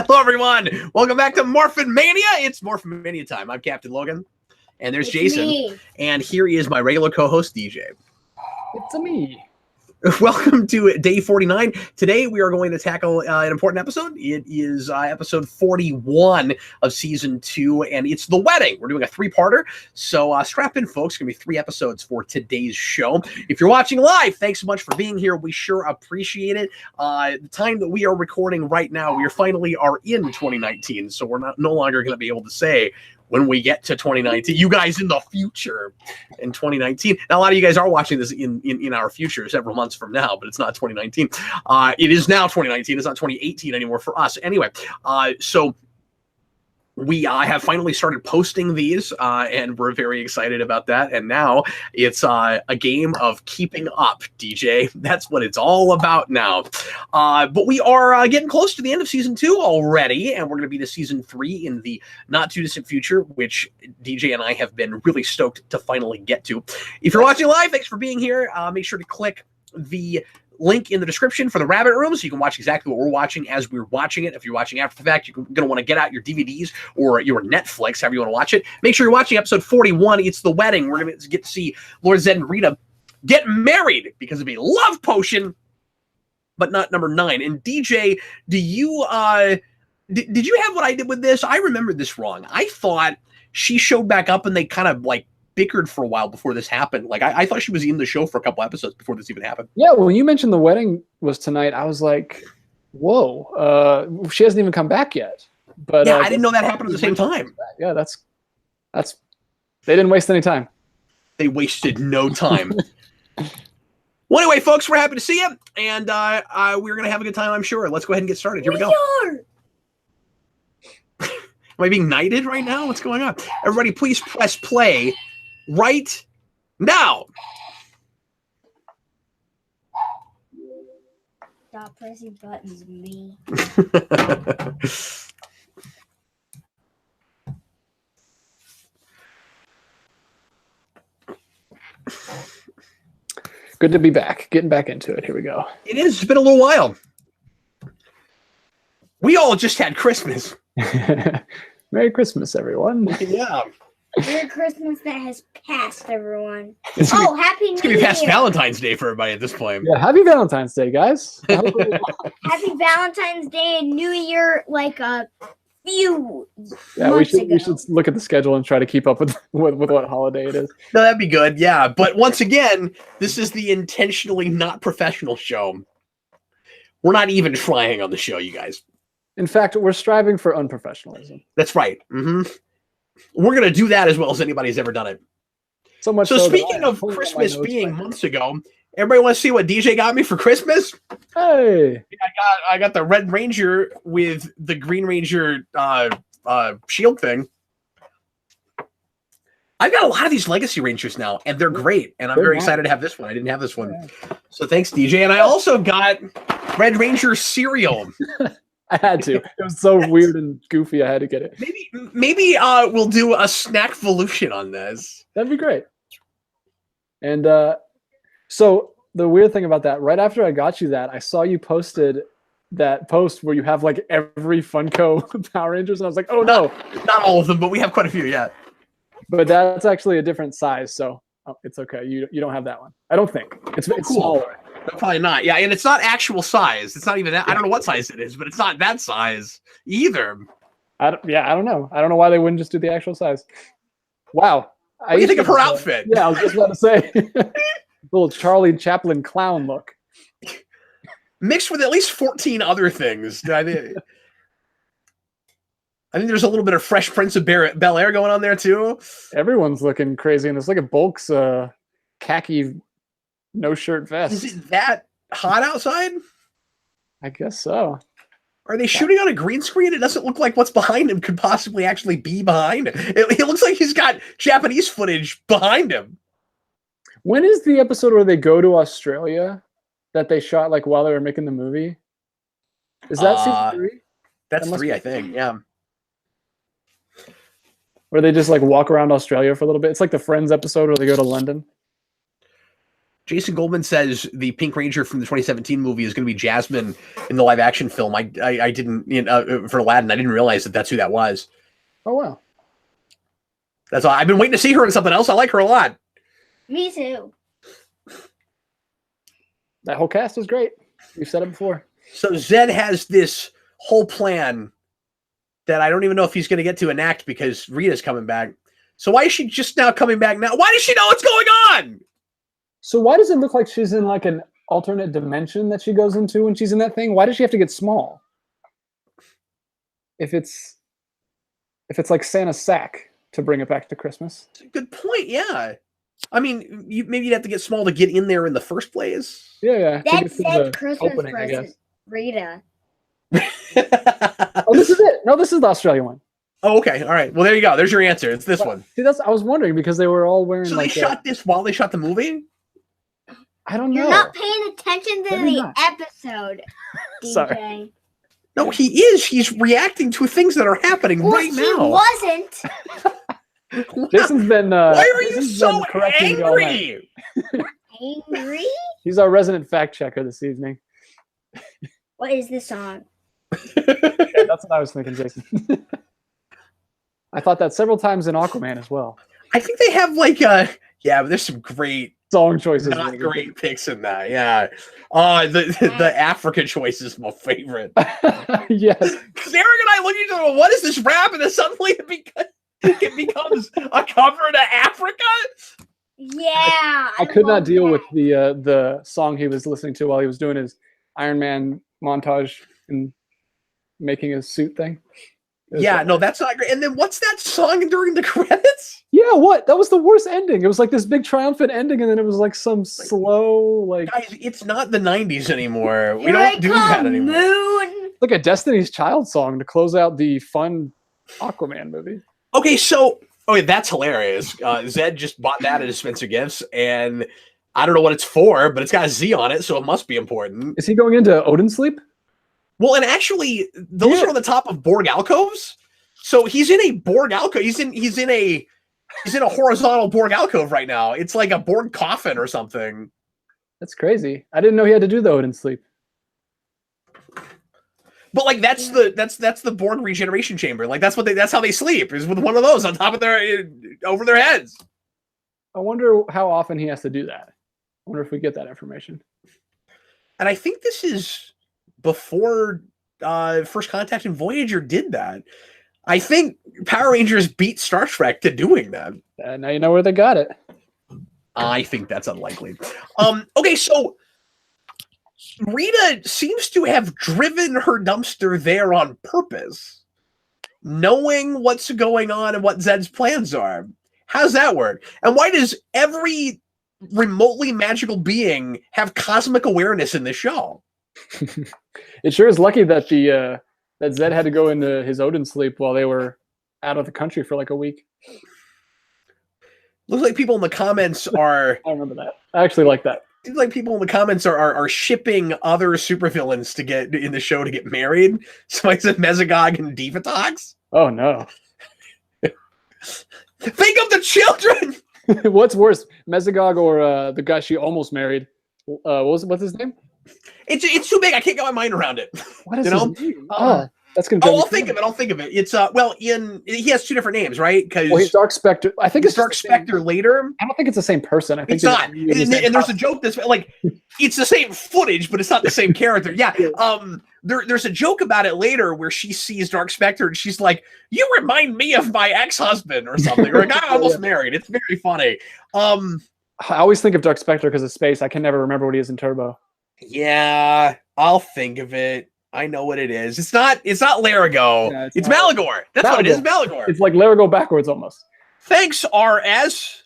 Hello, everyone. Welcome back to Morphin Mania. It's Morphin Mania time. I'm Captain Logan, and there's Jason. Me. And here is my regular co-host, DJ. It's me. Welcome to day 49. Today, we are going to tackle an important episode. It is episode 41 of season 2, and it's The Wedding. We're doing a three-parter, so strap in, folks. It's going to be 3 episodes for today's show. If you're watching live, thanks so much for being here. We sure appreciate it. The time that we are recording right now, we finally are in 2019, so we're no longer going to be able to say when we get to 2019, you guys in the future in 2019. Now, a lot of you guys are watching this in our future several months from now, but it's not 2019. It is now 2019. It's not 2018 anymore for us. Anyway, so we have finally started posting these, and we're very excited about that. And now it's a game of keeping up, DJ. That's what it's all about now. But we are getting close to the end of season 2 already, and we're going to be to season 3 in the not too distant future, which DJ and I have been really stoked to finally get to. If you're watching live, thanks for being here. Make sure to click the link in the description for the rabbit room so you can watch exactly what we're watching as we're watching it. If you're watching after the fact, you're going to want to get out your DVDs or your Netflix, however you want to watch it. Make sure you're watching episode 41. It's The Wedding. We're going to get to see Lord Zed and Rita get married because of a love potion, but not number 9. And DJ, do you did you have what I did with this? I remembered this wrong. I thought she showed back up and they kind of like bickered for a while before this happened. Like I thought she was in the show for a couple episodes before this even happened. Yeah, when you mentioned the wedding was tonight, I was like, whoa, she hasn't even come back yet. But yeah, I didn't know that happened at the same time. Yeah, that's they didn't waste any time. They wasted no time. Well, anyway, folks, we're happy to see you, and we're gonna have a good time, I'm sure. Let's go ahead and get started. Here we go. Am I being knighted right now? What's going on? Everybody, please press play right now. Stop pressing buttons, me. Good to be back. Getting back into it. Here we go. It is. It's been a little while. We all just had Christmas. Merry Christmas, everyone. Yeah. Merry Christmas that has passed, everyone. Happy New Year. It's going to be past Valentine's Day for everybody at this point. Yeah, happy Valentine's Day, guys. Happy Valentine's Day and New Year, like a few Yeah, months ago. we should look at the schedule and try to keep up with what holiday it is. No, that'd be good. Yeah. But once again, this is the intentionally not professional show. We're not even trying on the show, you guys. In fact, we're striving for unprofessionalism. That's right. We're going to do that as well as anybody's ever done it. So much. So speaking of Christmas being months ago, everybody want to see what DJ got me for Christmas? Hey, I got the Red Ranger with the Green Ranger shield thing. I've got a lot of these Legacy Rangers now, and they're great. And I'm very excited to have this one. I didn't have this one. Yeah. So thanks, DJ. And I also got Red Ranger cereal. I had to. It was so weird and goofy. I had to get it. Maybe we'll do a snack-volution on this. That'd be great. And so the weird thing about that, right after I got you that, I saw you posted that post where you have like every Funko Power Rangers, and I was like, oh no, not all of them, but we have quite a few. Yeah, but that's actually a different size, so it's okay. You don't have that one. I don't think it's cool. Smaller. Probably not. Yeah, and it's not actual size. It's not even that. I don't know what size it is, but it's not that size either. I don't know. I don't know why they wouldn't just do the actual size. Wow. What do you think of her outfit? Yeah, I was just about to say. Little Charlie Chaplin clown look. Mixed with at least 14 other things. I think there's a little bit of Fresh Prince of Bel-Air going on there too. Everyone's looking crazy, and it's like a Bulk's khaki no-shirt vest. Is it that hot outside? I guess so. Are they shooting on a green screen? It doesn't look like what's behind him could possibly actually be behind him. It looks like he's got Japanese footage behind him. When is the episode where they go to Australia that they shot like while they were making the movie? Is that season 3? That's 3, I think. Yeah. Where they just like walk around Australia for a little bit. It's like the Friends episode where they go to London. Jason Goldman says the Pink Ranger from the 2017 movie is going to be Jasmine in the live action film. I didn't for Aladdin. I didn't realize that's who that was. Oh wow. That's all. I've been waiting to see her in something else. I like her a lot. Me too. That whole cast is great. We've said it before. So Zed has this whole plan that I don't even know if he's going to get to enact because Rita's coming back. So why is she just now coming back now? Why does she know what's going on? So why does it look like she's in like an alternate dimension that she goes into when she's in that thing? Why does she have to get small? If it's like Santa's sack to bring it back to Christmas. It's a good point. Yeah. I mean, maybe you'd have to get small to get in there in the first place. Yeah. That said Christmas present, Rita. Oh, this is it. No, this is the Australian one. Oh, okay. All right. Well, there you go. There's your answer. It's this one. See, I was wondering because they were all wearing. So like they shot this while they shot the movie? I don't know. You're not paying attention to the episode, DJ. Sorry. No, he is. He's reacting to things that are happening right now. He wasn't. Jason's been. Why are you so angry? Angry? He's our resident fact checker this evening. What is this song? Yeah, that's what I was thinking, Jason. I thought that several times in Aquaman as well. I think they have like but there's some great song choices. Not great picks in that. Yeah. The Africa choice is my favorite. Yes. Because Eric and I look at each other, what is this rap? And then suddenly it becomes a cover to Africa. Yeah. I could not deal with the song he was listening to while he was doing his Iron Man montage and making his suit thing. Yeah, no, that's not great. And then what's that song during the credits? Yeah, what? That was the worst ending. It was like this big triumphant ending, and then it was like some slow, like... Guys, it's not the 90s anymore. We don't do that anymore. Moon. Like a Destiny's Child song to close out the fun Aquaman movie. Okay, so... Okay, that's hilarious. Zed just bought that at Spencer Gifts, and I don't know what it's for, but it's got a Z on it, so it must be important. Is he going into Odin sleep? Well, and actually, those are on the top of Borg alcoves. So he's in a Borg alcove. He's in a horizontal Borg alcove right now. It's like a Borg coffin or something. That's crazy. I didn't know he had to do the Odin sleep. But like that's the Borg regeneration chamber. Like that's how they sleep, is with one of those on top of over their heads. I wonder how often he has to do that. I wonder if we get that information. And I think this is before First Contact and Voyager did that. I think Power Rangers beat Star Trek to doing that. Now you know where they got it. I think that's unlikely. Okay, so Rita seems to have driven her dumpster there on purpose, knowing what's going on and what Zed's plans are. How's that work? And why does every remotely magical being have cosmic awareness in this show? It sure is lucky that that Zed had to go into his Odin sleep while they were out of the country for like a week. Looks like people in the comments are... I remember that. I actually like that. Seems like people in the comments are shipping other supervillains to get in the show to get married. Somebody said Mesogog and Divatox. Oh no. Think of the children! What's worse, Mesogog or the guy she almost married? What's his name? It's too big. I can't get my mind around it. What is his name? That's gonna. I'll think of it. It's he has two different names, right? Because he's Dark Spectre. I think it's Dark Spectre later. I don't think it's the same person. I think it's not. And there's a joke that's like it's the same footage, but it's not the same character. Yeah. There's a joke about it later where she sees Dark Spectre and she's like, "You remind me of my ex-husband" or something, or a guy I almost married. It's very funny. I always think of Dark Spectre because of space. I can never remember what he is in Turbo. Yeah, I'll think of it. I know what it is. It's not Larigo. Yeah, it's Malagor. That's Malagor. What it is, Malagor. It's like Larigo backwards almost. Thanks, RS.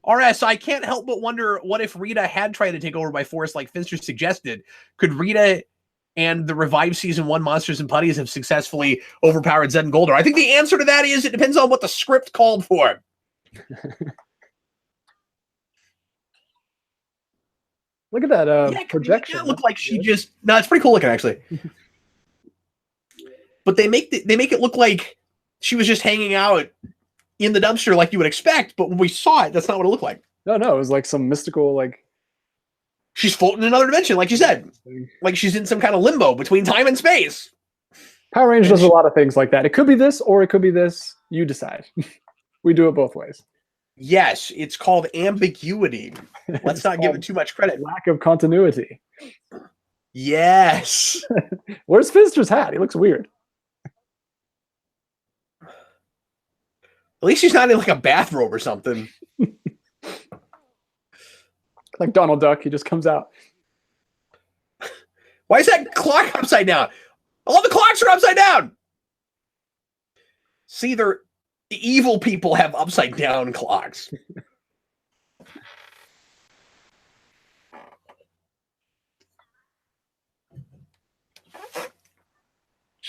RS, I can't help but wonder what if Rita had tried to take over by force like Finster suggested. Could Rita and the revived Season 1 Monsters and Putties have successfully overpowered Zed and Goldar? I think the answer to that is it depends on what the script called for. Look at that projection. It look like she just... No, it's pretty cool looking, actually. But they make it look like she was just hanging out in the dumpster like you would expect, but when we saw it, that's not what it looked like. No, it was like some mystical, like She's floating in another dimension, like you said. Like she's in some kind of limbo between time and space. Power Rangers does a lot of things like that. It could be this or it could be this. You decide. We do it both ways. Yes, it's called ambiguity. Let's not give it too much credit. Lack of continuity. Yes. Where's Finster's hat? He looks weird. At least he's not in like a bathrobe or something. Like Donald Duck, he just comes out. Why is that clock upside down? All the clocks are upside down. See, the evil people have upside down clocks.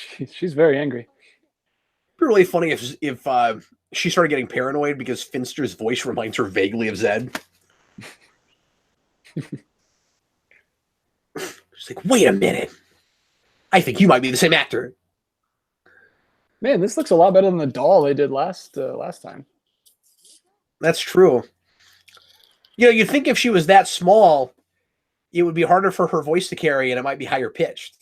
She's very angry. It'd be really funny if she started getting paranoid because Finster's voice reminds her vaguely of Zed. She's like, wait a minute. I think you might be the same actor. Man, this looks a lot better than the doll they did last time. That's true. You know, you'd think if she was that small, it would be harder for her voice to carry and it might be higher pitched.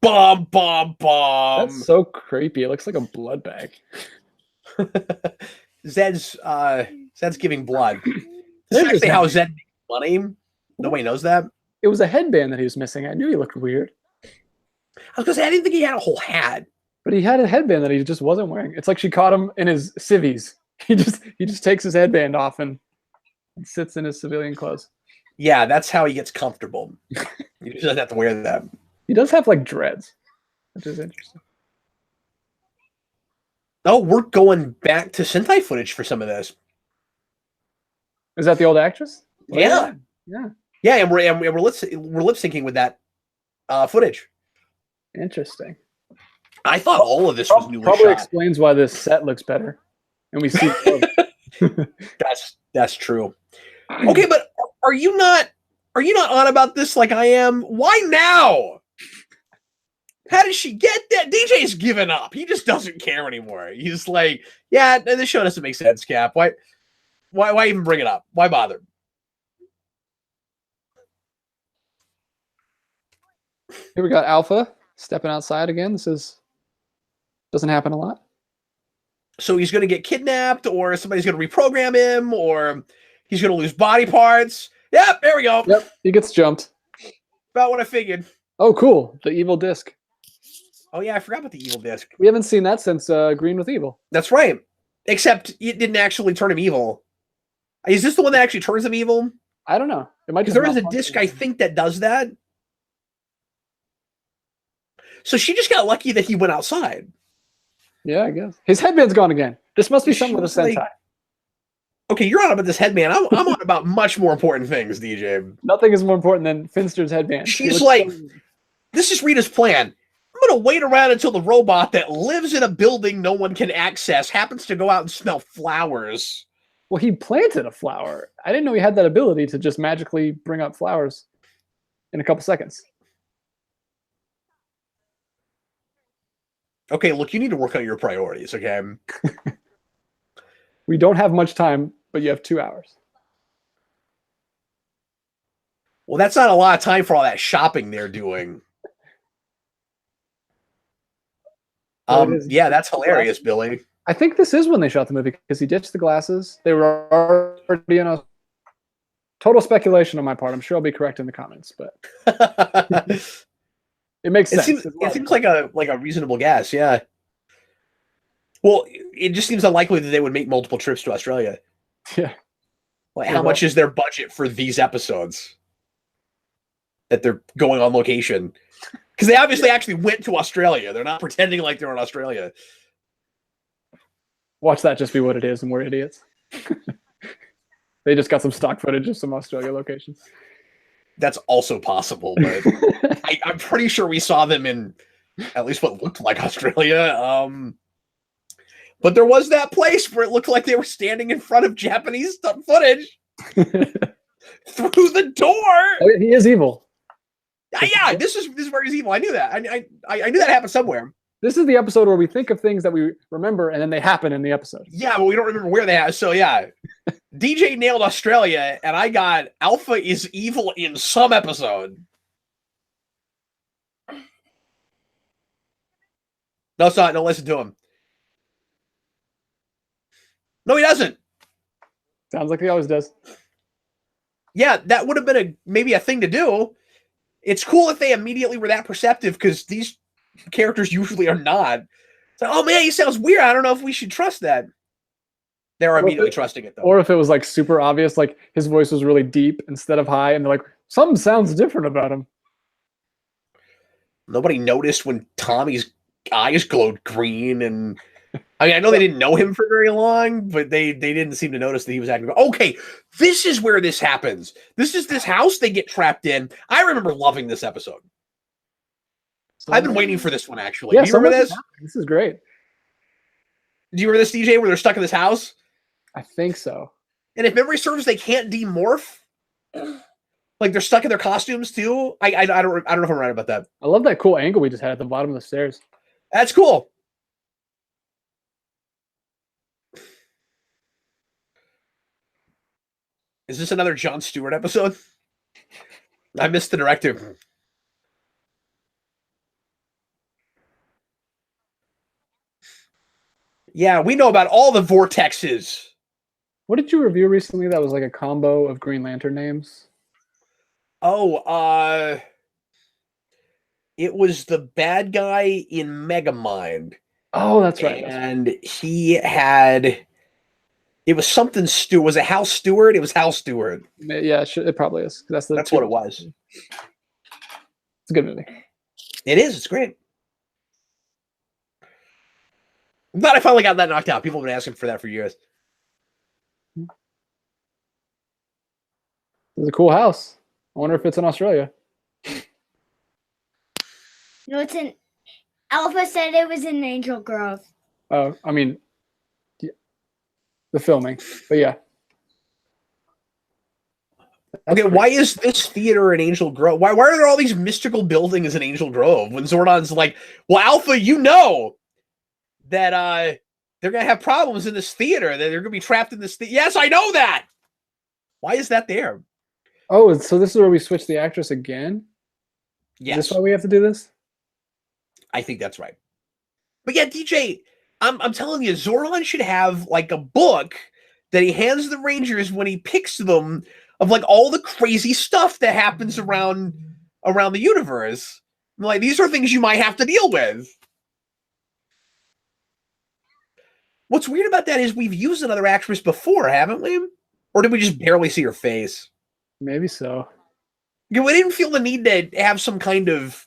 Bomb, bomb, bomb. That's so creepy. It looks like a blood bag. Zed's giving blood. This is actually how Zed makes money. Nobody knows that. It was a headband that he was missing. I knew he looked weird. I was gonna say I didn't think he had a whole hat. But he had a headband that he just wasn't wearing. It's like she caught him in his civvies. He just takes his headband off and sits in his civilian clothes. Yeah, that's how he gets comfortable. He just doesn't have to wear that. He does have like dreads, which is interesting. Oh, we're going back to Sentai footage for some of this. Is that the old actress? Yeah. Yeah. Yeah, and we're lip syncing with that footage. Interesting. I thought all of this was newly Probably shot. explains why this set looks better, and we see. That's true. Okay, but are you not on about this like I am? Why now? How did she get that? DJ's given up. He just doesn't care anymore. He's like, yeah, this show doesn't make sense, Cap. Why even bring it up? Why bother? Here we got Alpha stepping outside again. Doesn't happen a lot. So he's going to get kidnapped, or somebody's going to reprogram him, or he's going to lose body parts. Yep, there we go. Yep, he gets jumped. About what I figured. Oh, cool. The evil disc. Oh, yeah, I forgot about the evil disc. We haven't seen that since Green with Evil. That's right. Except it didn't actually turn him evil. Is this the one that actually turns him evil? I don't know. It might because there is a disc, I think, that does that. So she just got lucky that he went outside. Yeah, I guess. His headband's gone again. This must be something with a Sentai. Like, okay, you're on about this headband. I'm on about much more important things, DJ. Nothing is more important than Finster's headband. She's like, this is Rita's plan. I'm going to wait around until the robot that lives in a building no one can access happens to go out and smell flowers. Well, he planted a flower. I didn't know he had that ability to just magically bring up flowers in a couple seconds. Okay, look, you need to work on your priorities, okay? We don't have much time, but you have 2 hours. Well, that's not a lot of time for all that shopping they're doing. Yeah, that's hilarious, Billy. I think this is when they shot the movie because he ditched the glasses. They were already in a total speculation on my part. I'm sure I'll be correct in the comments, but it makes sense. It seems like a reasonable guess, yeah. Well, it just seems unlikely that they would make multiple trips to Australia. Yeah. Like, how much is their budget for these episodes that they're going on location? Because they obviously actually went to Australia. They're not pretending like they're in Australia. Watch that just be what it is, and we're idiots. They just got some stock footage of some Australia locations. That's also possible, but I'm pretty sure we saw them in at least what looked like Australia. But there was that place where it looked like they were standing in front of Japanese footage through the door. Oh, he is evil. Yeah, this is where he's evil. I knew that. I knew that happened somewhere. This is the episode where we think of things that we remember and then they happen in the episode. Yeah, but we don't remember where they have. So yeah, DJ nailed Australia, and I got Alpha is evil in some episode. No, it's not. Don't listen to him. No, he doesn't. Sounds like he always does. Yeah, that would have been maybe a thing to do. It's cool if they immediately were that perceptive, because these characters usually are not. It's like, oh man, he sounds weird. I don't know if we should trust that. They're immediately trusting it, though. Or if it was like super obvious, like his voice was really deep instead of high, and they're like, something sounds different about him. Nobody noticed when Tommy's eyes glowed green, and I mean, I know they didn't know him for very long, but they didn't seem to notice that he was acting. Okay, this is where this happens. This is this house they get trapped in. I remember loving this episode. I've been waiting for this one, actually. Yeah, do you remember this? This is great. Do you remember this, DJ, where they're stuck in this house? I think so. And if memory serves, they can't demorph. Like they're stuck in their costumes too. I don't know if I'm right about that. I love that cool angle we just had at the bottom of the stairs. That's cool. Is this another Jon Stewart episode? I missed the director. Yeah, we know about all the vortexes. What did you review recently that was like a combo of Green Lantern names? Oh, it was the bad guy in Megamind. Oh, that's right. And he had, it was something Stewart. Was it Hal Stewart? It was Hal Stewart. Yeah, it probably is. That's what it was. It's a good movie. It is. It's great. I'm glad I finally got that knocked out. People have been asking for that for years. It's a cool house. I wonder if it's in Australia. No, it's in. Alpha said it was in Angel Grove. Oh, I mean, yeah, the filming, but yeah. Okay, why is this theater in Angel Grove? Why are there all these mystical buildings in Angel Grove when Zordon's like, well, Alpha, you know that they're going to have problems in this theater, that they're going to be trapped in this theater. Yes, I know that. Why is that there? Oh, so this is where we switch the actress again? Yes. Is this why we have to do this? I think that's right. But yeah, DJ, I'm telling you, Zordon should have like a book that he hands the Rangers when he picks them of like all the crazy stuff that happens around the universe. Like, these are things you might have to deal with. What's weird about that is we've used another actress before, haven't we? Or did we just barely see her face? Maybe so. Yeah, we didn't feel the need to have some kind of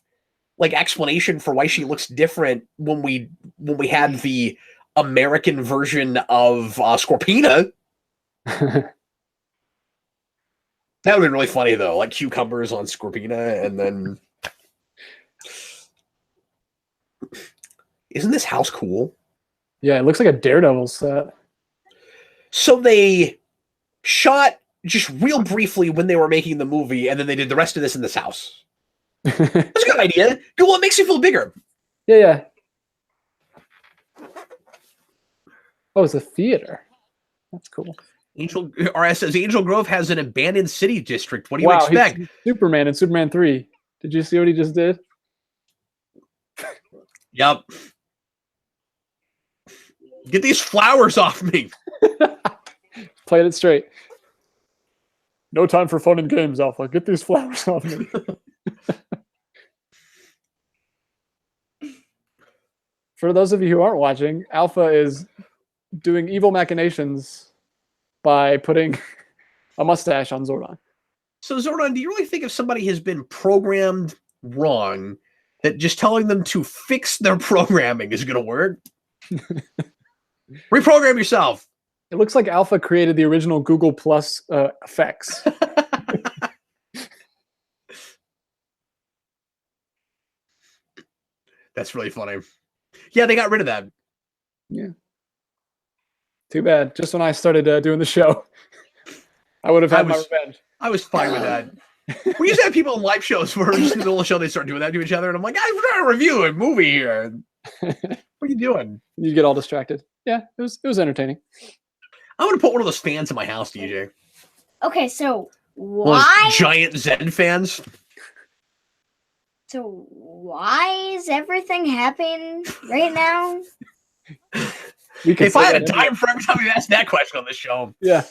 like explanation for why she looks different when we had the American version of Scorpina. That would have been really funny though, like cucumbers on Scorpina, and then isn't this house cool? Yeah, it looks like a Daredevil set. So they shot just real briefly when they were making the movie, and then they did the rest of this in this house. That's a good idea. Good, well, it makes you feel bigger. Yeah. Oh, it's a theater. That's cool. RS says Angel Grove has an abandoned city district. What do you expect? He's Superman in Superman 3. Did you see what he just did? Yep. Get these flowers off me. Played it straight. No time for fun and games, Alpha. Get these flowers off me. For those of you who aren't watching, Alpha is doing evil machinations by putting a mustache on Zordon. So, Zordon, do you really think if somebody has been programmed wrong, that just telling them to fix their programming is going to work? Reprogram yourself. It looks like Alpha created the original Google Plus effects. That's really funny. Yeah, they got rid of that. Yeah. Too bad. Just when I started doing the show, I would have had my revenge. I was fine with that. We used to have people in live shows where just in the middle of the show they start doing that to each other, and I'm like, I'm trying to review a movie here. What are you doing? You get all distracted. Yeah, it was entertaining. I'm gonna put one of those fans in my house, DJ. Okay, so One of why? those giant Zen fans. So why is everything happening right now? If I had a dime for every time you asked that question on the show. Yeah.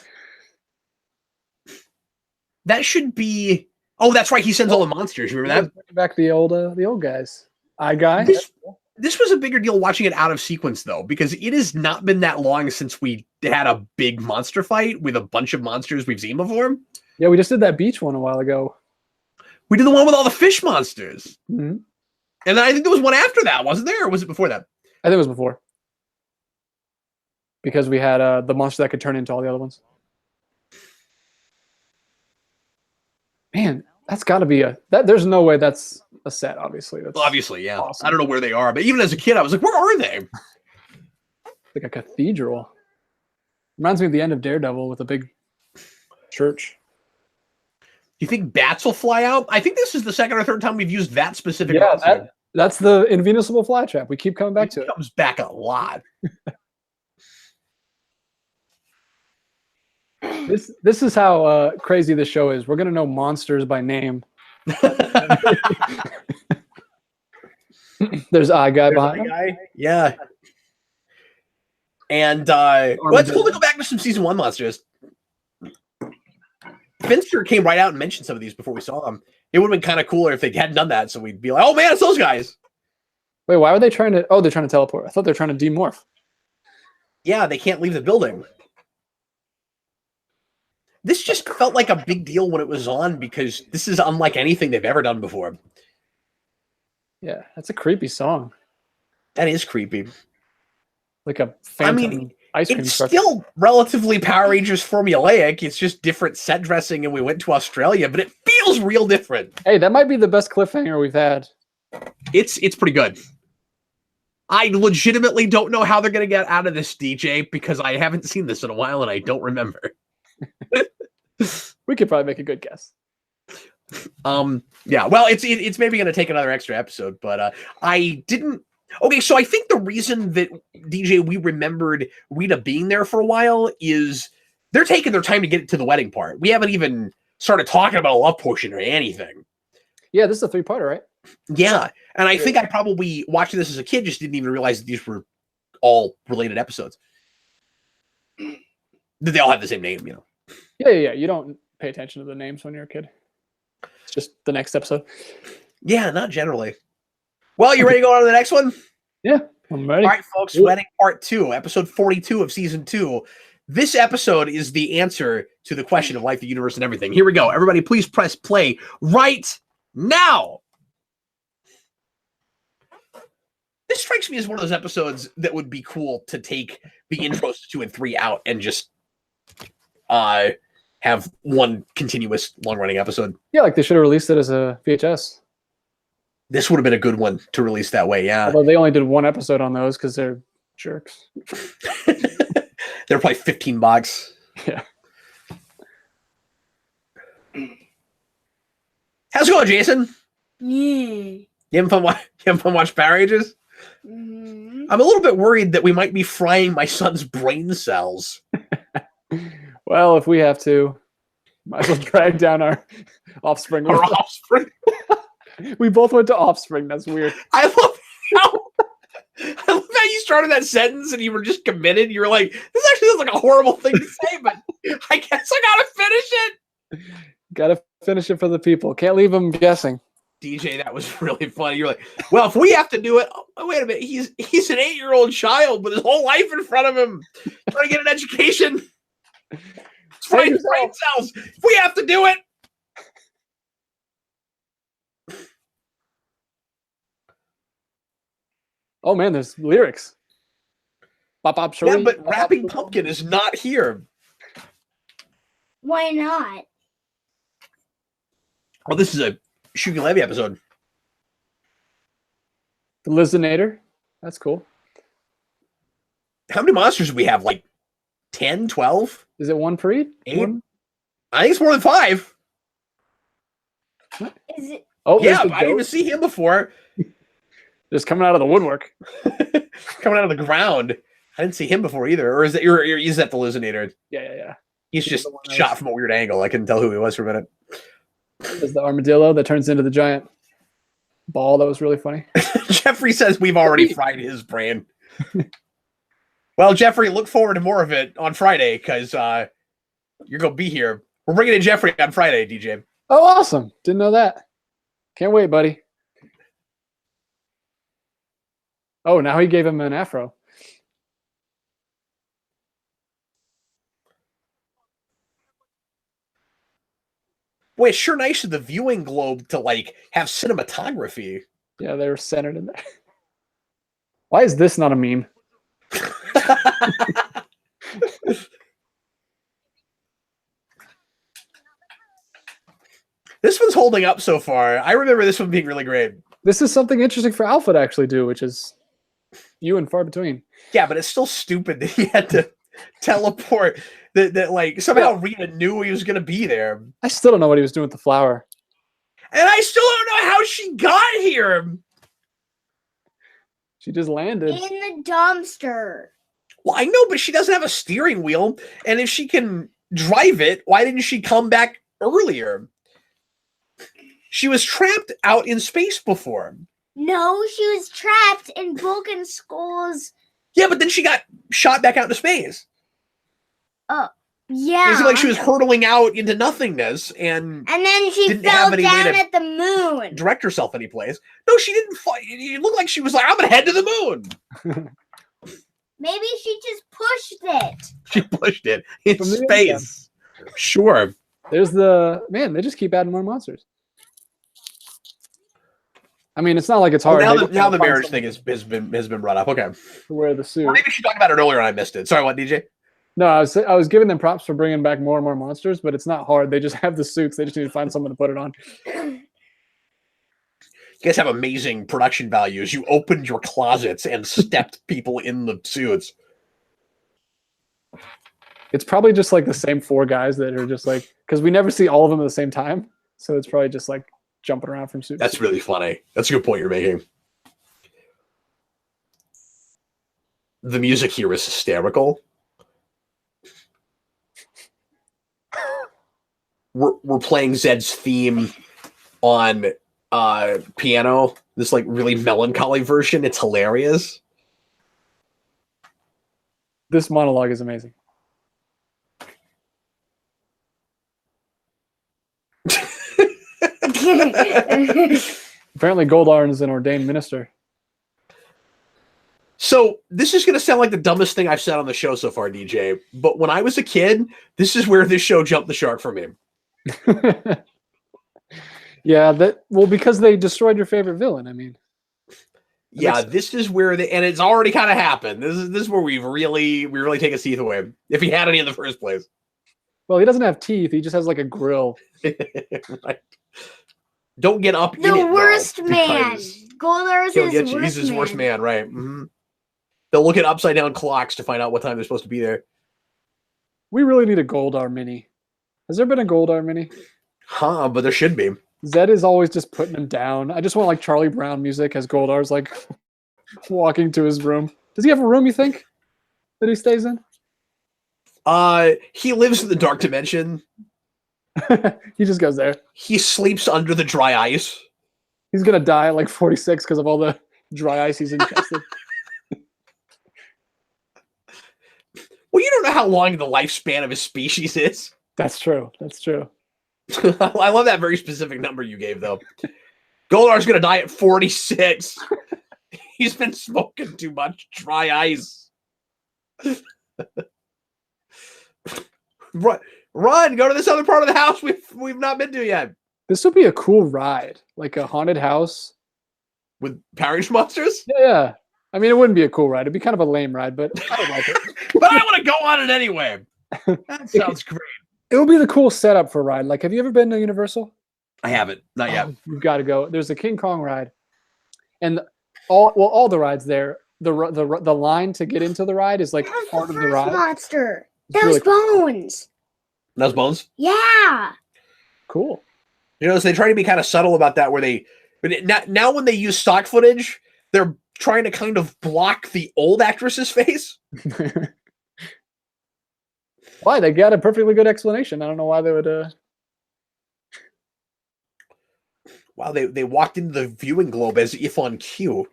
That should be. Oh, that's right. He sends all the monsters. You remember that? Bring back the old guys. Guy. This was a bigger deal watching it out of sequence, though, because it has not been that long since we had a big monster fight with a bunch of monsters we've seen before. Yeah, we just did that beach one a while ago. We did the one with all the fish monsters. Mm-hmm. And then I think there was one after that, wasn't there? Or was it before that? I think it was before. Because we had the monster that could turn into all the other ones. Man, that's got to be there's no way that's a set, obviously. That's obviously, yeah. awesome. I don't know where they are, but even as a kid, I was like, where are they? Like a cathedral. Reminds me of the end of Daredevil with a big church. You think bats will fly out? I think this is the second or third time we've used that specific monster. That's the invincible flytrap. We keep coming back to it. It comes back a lot. This is how crazy this show is. We're gonna know monsters by name. There's a guy behind him. Yeah. And let's go back to some season 1 monsters. Finster came right out and mentioned some of these before we saw them. It would have been kind of cooler if they hadn't done that, so we'd be like, oh man, it's those guys. Wait, why were they trying to... Oh, they're trying to teleport. I thought they were trying to demorph. Yeah, they can't leave the building. This just felt like a big deal when it was on because this is unlike anything they've ever done before. Yeah, that's a creepy song. That is creepy. Like a phantom ice cream it's truck. Still relatively Power Rangers formulaic. It's just different set dressing and we went to Australia, but it feels real different. Hey, that might be the best cliffhanger we've had. It's pretty good. I legitimately don't know how they're going to get out of this, DJ, because I haven't seen this in a while and I don't remember. We could probably make a good guess. Yeah, well, it's maybe going to take another extra episode, but I didn't. Okay, so I think the reason that DJ we remembered Rita being there for a while is they're taking their time to get to the wedding part. We haven't even started talking about a love potion or anything. Yeah, this is a 3-parter, right? Yeah, and I think I probably watching this as a kid just didn't even realize that these were all related episodes. That they all have the same name, you know. Yeah. You don't pay attention to the names when you're a kid. It's just the next episode. Yeah, not generally. Well, you ready to go on to the next one? Yeah, I'm ready. All right, folks, Wedding Part 2, episode 42 of Season 2. This episode is the answer to the question of life, the universe, and everything. Here we go. Everybody, please press play right now. This strikes me as one of those episodes that would be cool to take the intros to 2 and 3 out and just have one continuous long-running episode. Yeah, like they should have released it as a VHS. This would have been a good one to release that way, yeah. Although they only did one episode on those because they're jerks. They're probably $15. Yeah. How's it going, Jason? Yeah. You having fun watching Power Rangers? Mm-hmm. I'm a little bit worried that we might be frying my son's brain cells. Well, if we have to, might as well drag down our offspring. Our offspring. We both went to offspring. That's weird. I love how you started that sentence and you were just committed. You were like, this actually sounds like a horrible thing to say, but I guess I gotta finish it. Gotta finish it for the people. Can't leave them guessing. DJ, that was really funny. You're like, well, if we have to do it, oh, wait a minute. He's an 8-year-old child with his whole life in front of him, trying to get an education. Brain cells. If we have to do it. Oh man, there's lyrics. Bop, bop, yeah, but Rapping Pumpkin is not here. Why not? Oh, this is a Shugi Levy episode. The Lizinator. That's cool. How many monsters do we have? Like 10, 12? Is it one per 8? I think it's more than 5. Is it? Oh, yeah, I didn't even see him before. Just coming out of the woodwork. Coming out of the ground. I didn't see him before either. Or is that the Lizinator? Yeah. He's just shot from a weird angle. I couldn't tell who he was for a minute. There's the armadillo that turns into the giant ball. That was really funny. Jeffrey says we've already fried his brain. Well, Jeffrey, look forward to more of it on Friday because you're going to be here. We're bringing in Jeffrey on Friday, DJ. Oh, awesome. Didn't know that. Can't wait, buddy. Oh, now he gave him an afro. Boy, it's sure nice of the viewing globe to like have cinematography. Yeah, they were centered in there. Why is this not a meme? This one's holding up so far. I remember this one being really great. This is something interesting for Alpha to actually do, which is few and far between. Yeah, but it's still stupid that he had to teleport. That like somehow Rita knew he was going to be there. I still don't know what he was doing with the flower. And I still don't know how she got here. She just landed. In the dumpster. Well, I know, but she doesn't have a steering wheel. And if she can drive it, why didn't she come back earlier? She was trapped out in space before. No, she was trapped in Vulcan Skull's. Yeah, but then she got shot back out into space. Yeah. It was like she was hurtling out into nothingness and then she didn't fell have any way down to at the moon. direct herself anyplace. No, she didn't. It looked like she was like, I'm going to head to the moon. Maybe she just pushed it. She pushed it in From the space. Sure. There's the man. They just keep adding more monsters. I mean, it's not like it's hard. Now the marriage thing has been brought up. Okay. To wear the suit. Well, maybe she talked about it earlier and I missed it. Sorry, what, DJ? No, I was giving them props for bringing back more and more monsters, but it's not hard. They just have the suits. They just need to find someone to put it on. You guys have amazing production values. You opened your closets and stepped people in the suits. It's probably just like the same 4 guys that are just like, because we never see all of them at the same time. So it's probably just like jumping around from suit. That's really funny. That's a good point you're making. The music here is hysterical. We're playing Zed's theme on piano. This like really melancholy version. It's hilarious. This monologue is amazing. Apparently Goldar is an ordained minister. So this is going to sound like the dumbest thing I've said on the show so far, DJ. But when I was a kid, this is where this show jumped the shark for me. Yeah, because they destroyed your favorite villain. I mean, yeah, this is where and it's already kind of happened. This is where we really take his teeth away, if he had any in the first place. Well, he doesn't have teeth. He just has like a grill. Right. Don't get up. The worst man. Goldar is his worst man. He's his worst man, right? Mm-hmm. They'll look at upside down clocks to find out what time they're supposed to be there. We really need a Goldar mini. Has there been a Goldar mini? Huh, but there should be. Zed is always just putting him down. I just want like Charlie Brown music as Goldar's like walking to his room. Does he have a room, you think, that he stays in? He lives in the dark dimension. He just goes there. He sleeps under the dry ice. He's gonna die at like 46 because of all the dry ice he's ingested. Well, you don't know how long the lifespan of his species is. That's true. That's true. I love that very specific number you gave, though. Goldar's going to die at 46. He's been smoking too much dry ice. Run! Go to this other part of the house we've not been to yet. This would be a cool ride, like a haunted house with Power Rangers monsters. Yeah. I mean, it wouldn't be a cool ride. It'd be kind of a lame ride, but I would like it. But I want to go on it anyway. That sounds great. It would be the cool setup for a ride. Like, have you ever been to Universal? I haven't. Not yet. You've got to go. There's a King Kong ride, and all the rides there. The line to get into the ride is like part of the ride. Monster. It's That was really Bones. That was Bones? Yeah. Cool. You know, so they try to be kind of subtle about that, where now when they use stock footage, they're trying to kind of block the old actress's face. Why? They got a perfectly good explanation. I don't know why they would. Wow, they walked into the viewing globe as if on cue.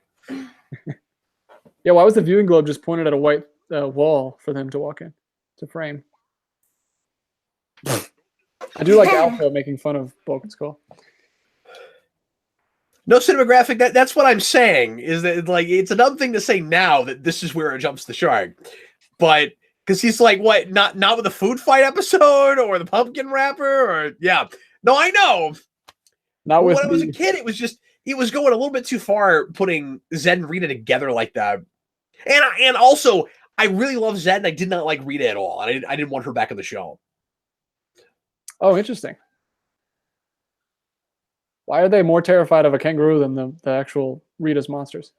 Yeah, why was the viewing globe just pointed at a white wall for them to walk in to frame? I do like Alpha making fun of Bulk Skull. No cinematographic. That's what I'm saying. Is that like it's a dumb thing to say now that this is where it jumps the shark, but because he's like, what? Not with the food fight episode or the pumpkin wrapper or yeah. No, I know. Not with when I was a kid, it was going a little bit too far putting Zed and Rita together like that. And also, I really love Zed, and I did not like Rita at all. And I didn't want her back in the show. Oh, interesting. Why are they more terrified of a kangaroo than the actual Rita's monsters?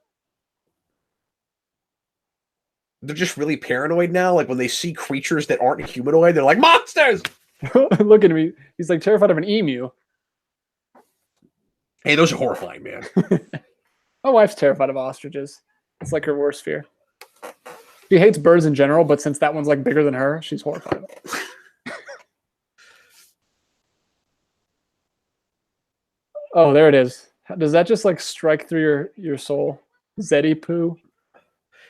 They're just really paranoid now. Like when they see creatures that aren't humanoid, they're like, monsters! Look at me. He's like terrified of an emu. Hey, those are horrifying, man. My wife's terrified of ostriches. It's like her worst fear. She hates birds in general, but since that one's like bigger than her, she's horrified of it. Oh, there it is. Does that just like strike through your soul? Zeddy poo?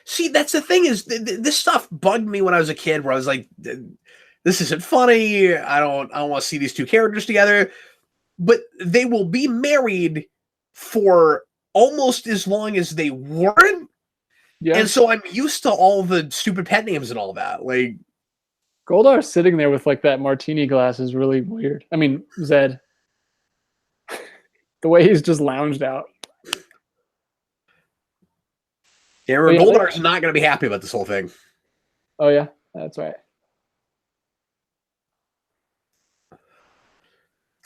See, that's the thing is this stuff bugged me when I was a kid where I was like, this isn't funny. I don't want to see these two characters together. But they will be married for almost as long as they weren't. Yeah. And so I'm used to all the stupid pet names and all that. Like Goldar sitting there with like that martini glass is really weird. I mean, Zed. The way he's just lounged out. Yeah, Goldar's not going to be happy about this whole thing. Oh, yeah. That's right.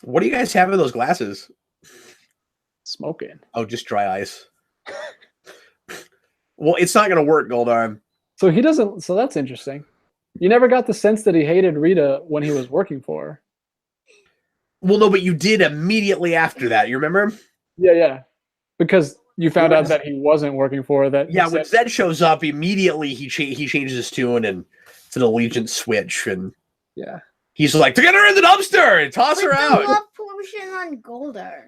What do you guys have in those glasses? Smoking. Oh, just dry ice. Well, it's not going to work, Goldar. So he doesn't. So that's interesting. You never got the sense that he hated Rita when he was working for her. Well, no, but you did immediately after that. You remember? Yeah. Because you found out that he wasn't working for her. That yeah, when Zed shows up, immediately he changes his tune and it's an allegiance switch. And yeah, he's like, "Get her in the dumpster and toss her out." The love potion on Goldar.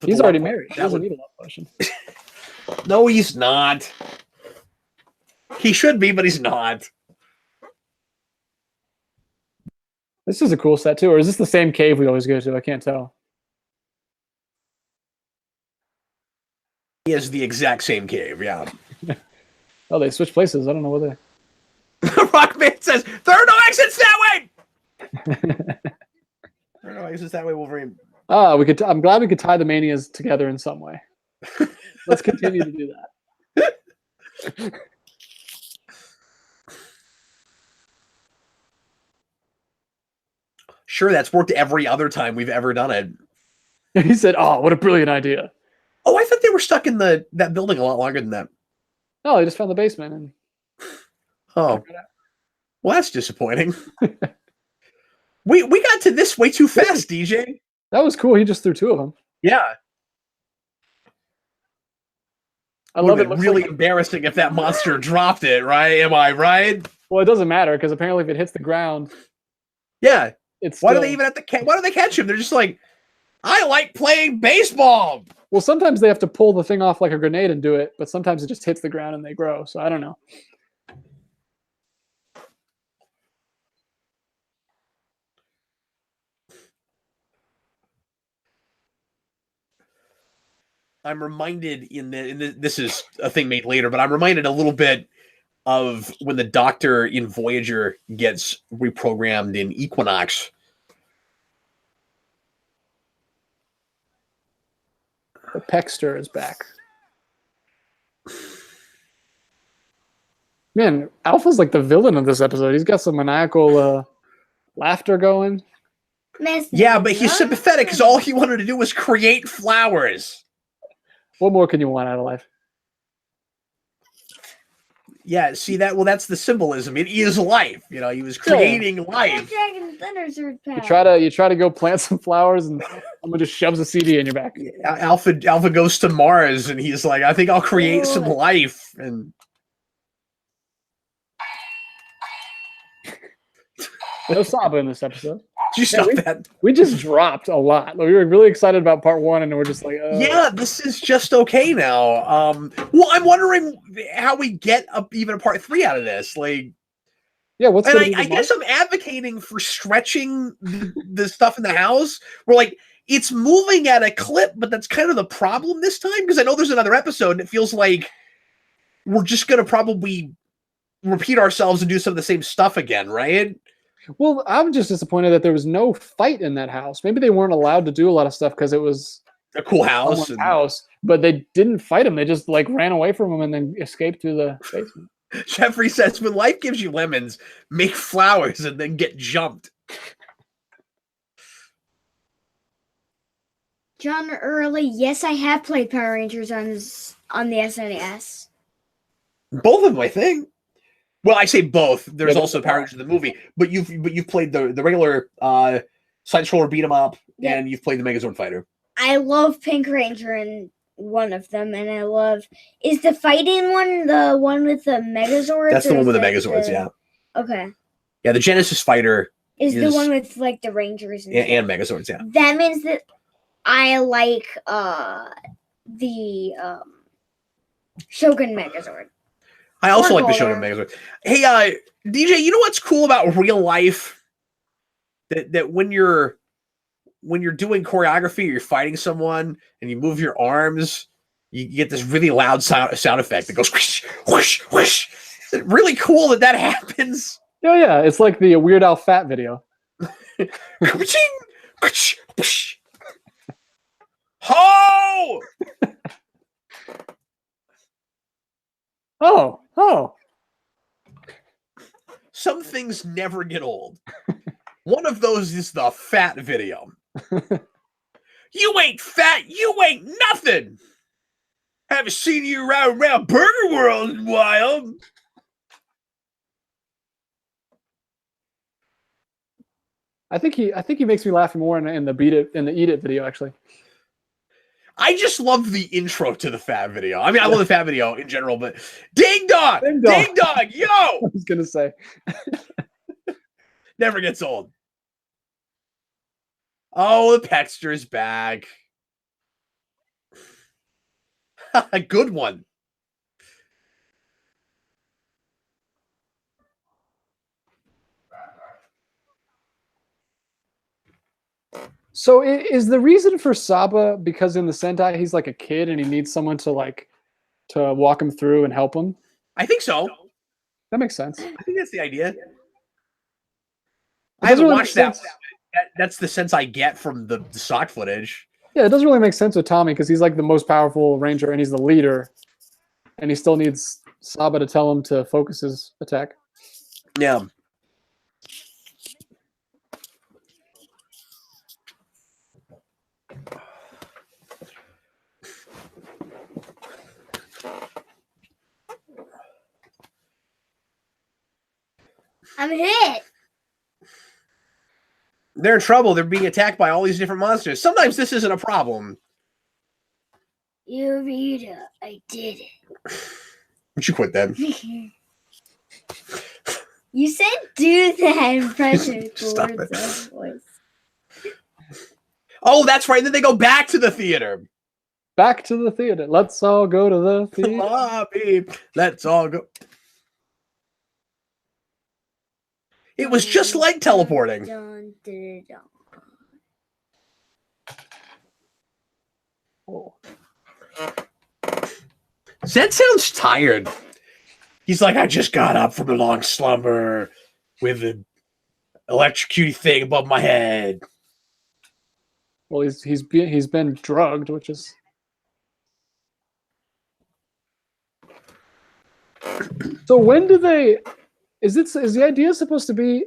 He's already married. He doesn't need a love potion. No, he's not. He should be, but he's not. This is a cool set too, or is this the same cave we always go to? I can't tell. He has the exact same cave, yeah. Oh, they switched places. I don't know what they. Rockman says, "There are no exits that way." There are no exits that way, Wolverine. Ah, I'm glad we could tie the manias together in some way. Let's continue to do that. Sure, that's worked every other time we've ever done it. He said, "Oh, what a brilliant idea." Oh, I thought they were stuck in that building a lot longer than that. No, they just found the basement and. Oh, well, that's disappointing. we got to this way too fast, DJ. That was cool. He just threw two of them. Yeah. I love it. Really embarrassing if that monster dropped it, right? Am I right? Well, it doesn't matter because apparently if it hits the ground. Yeah. It's why do they even have to? Why do they catch him? They're just like, I like playing baseball. Well, sometimes they have to pull the thing off like a grenade and do it, but sometimes it just hits the ground and they grow. So I don't know. I'm reminded this is a thing made later, but I'm reminded a little bit of when the Doctor in Voyager gets reprogrammed in Equinox. The Pexter is back. Man, Alpha's like the villain of this episode. He's got some maniacal laughter going. Yeah, but he's sympathetic because all he wanted to do was create flowers. What more can you want out of life? Yeah, see that? Well, that's the symbolism. It is life. You know, he was creating life. Dragon Thunder Sword You power. try to go plant some flowers, and someone just shoves a CD in your back. Alpha goes to Mars, and he's like, I think I'll create some life. And no Saba in this episode. you stop that. We just dropped a lot. Like, we were really excited about part 1, and we're just like, yeah, this is just okay now. Well, I'm wondering how we get even a part 3 out of this. Like, yeah, what's and I guess I'm advocating for stretching the stuff in the house. Where like it's moving at a clip, but that's kind of the problem this time because I know there's another episode, and it feels like we're just gonna probably repeat ourselves and do some of the same stuff again, right? Well, I'm just disappointed that there was no fight in that house. Maybe they weren't allowed to do a lot of stuff because it was a cool house. But they didn't fight him. They just like ran away from him and then escaped through the basement. Jeffrey says, when life gives you lemons, make flowers and then get jumped. John Early, yes, I have played Power Rangers on the SNES. Both of them, I think. Well, I say both. There's also Power Rangers in the movie, but you've played the regular side-scroller beat 'em up, and you've played the Megazord Fighter. I love Pink Ranger in one of them, and I love is the fighting one the one with the Megazords? That's the one with the Megazords, yeah. Okay. Yeah, the Genesis Fighter is the one with like the Rangers and Megazords, yeah. That means that I like the Shogun Megazord. I also like the Shogun Megazord. Hey, DJ, you know what's cool about real life? That when you're doing choreography, or you're fighting someone, and you move your arms, you get this really loud sound effect that goes whoosh, whoosh, whoosh. Is it really cool that happens? Yeah, it's like the Weird Al Fat video. Ho! Oh. Some things never get old. One of those is the fat video. You ain't fat, you ain't nothing. Haven't seen you around Burger World in a while. I think he makes me laugh more in the Eat It video, actually. I just love the intro to the fat video. I mean, I love the fat video in general, but Ding Dong, yo! I was gonna say, never gets old. Oh, the Pexter's back. A good one. So is the reason for Saba because in the Sentai he's like a kid and he needs someone to walk him through and help him? I think so. That makes sense. I think that's the idea. I haven't watched that. That's the sense I get from the stock footage. Yeah, it doesn't really make sense with Tommy because he's like the most powerful ranger and he's the leader, and he still needs Saba to tell him to focus his attack. Yeah. I'm hit. They're in trouble. They're being attacked by all these different monsters. Sometimes this isn't a problem. Eureka, I did it. Would you quit then? You said do that impression. Stop it. Oh, that's right. Then they go back to the theater. Back to the theater. Let's all go to the theater. Lobby. Let's all go. It was just like teleporting. Dun, dun, dun. Oh. Zed sounds tired. He's like, I just got up from a long slumber with an electrocuting thing above my head. Well, he's been drugged, which is. So when do they? Is the idea supposed to be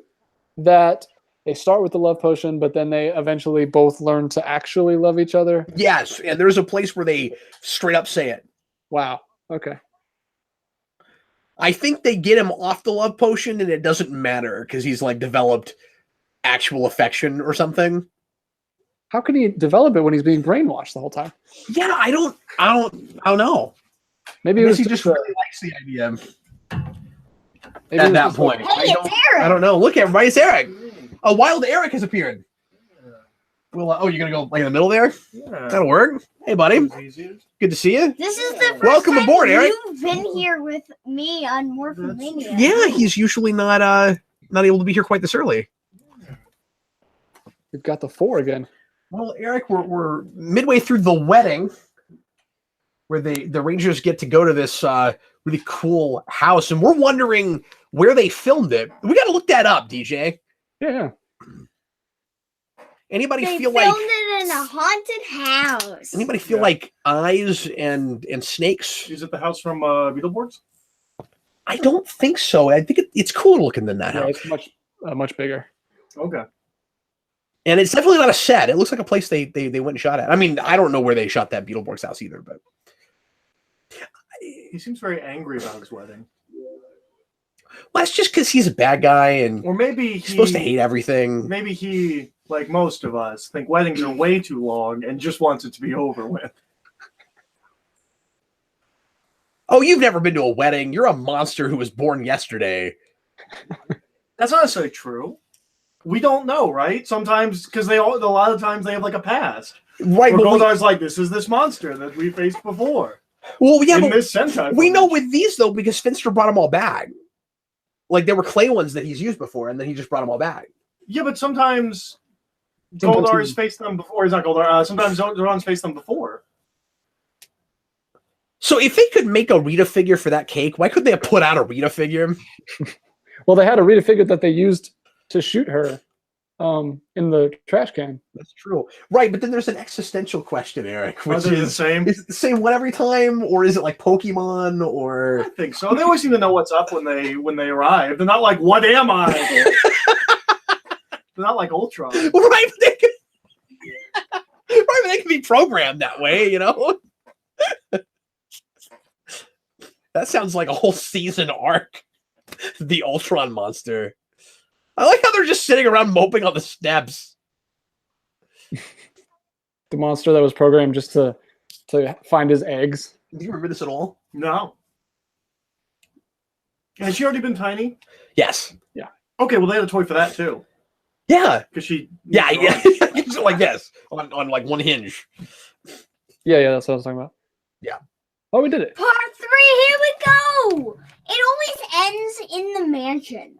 that they start with the love potion, but then they eventually both learn to actually love each other? Yes, and there's a place where they straight up say it. Wow. Okay. I think they get him off the love potion, and it doesn't matter because he's like developed actual affection or something. How can he develop it when he's being brainwashed the whole time? Yeah, I don't know. Maybe He just really likes the idea. Maybe At that point, Hey, it's Eric. I don't know. Look, everybody, it's Eric. A wild Eric has appeared. Well, oh, you're gonna go like in the middle there? Yeah. That'll work. Hey, buddy. Good to see you. This is the first Welcome time aboard, Eric. you've been here with me on Morphin Mania. Yeah, he's usually not able to be here quite this early. We've got the 4 again. Well, Eric, we're midway through the wedding, where the Rangers get to go to this really cool house, and we're wondering where they filmed it. We got to look that up, DJ. Yeah. Anybody They feel filmed like it in a haunted house. anybody feel like eyes and snakes? Is it the house from Beetleborgs? I don't think so. I think it's cooler looking than that Yeah, house, it's much bigger. Okay. and it's definitely not a set. It looks like a place they went and shot at. I mean, I don't know where they shot that Beetleborgs house either, but He seems very angry about his wedding. well, that's just because he's a bad guy and Or maybe he's supposed to hate everything. Maybe he, like most of us, think weddings are way too long and just wants it to be over with. Oh, you've never been to a wedding. You're a monster who was born yesterday. That's not necessarily true. We don't know, right? Sometimes, because a lot of times they have like a past. Right, Where but Goldar's like, this is this monster that we faced before. well, yeah, In but this Sentai we know footage. with these though because Finster brought them all back. Like there were clay ones that he's used before, and then he just brought them all back. Yeah, but sometimes Goldar's faced them before. He's not Goldar. Sometimes Zoran's faced them before. So if they could make a Rita figure for that cake, why couldn't they have put out a Rita figure? Well, they had a Rita figure that they used to shoot her in the trash can. That's true. Right, but then there's an existential question, Eric, Are which they the is same? it the same one every time, or is it like Pokemon, or I think so. They always seem to know what's up when they arrive. They're not like, what am I? They're not like Ultron. right? But they could, right, but they can be programmed that way, you know? That sounds like a whole season arc. The Ultron monster. I like how they're just sitting around moping on the steps. The monster that was programmed just to find his eggs. Do you remember this at all? No. Has she already been tiny? Yes. Okay, well, they had a toy for that, too. Yeah. Because she... Yeah. So like this on like one hinge. Yeah, that's what I was talking about. Yeah. Oh, we did it. Part 3, here we go. It always ends in the mansion.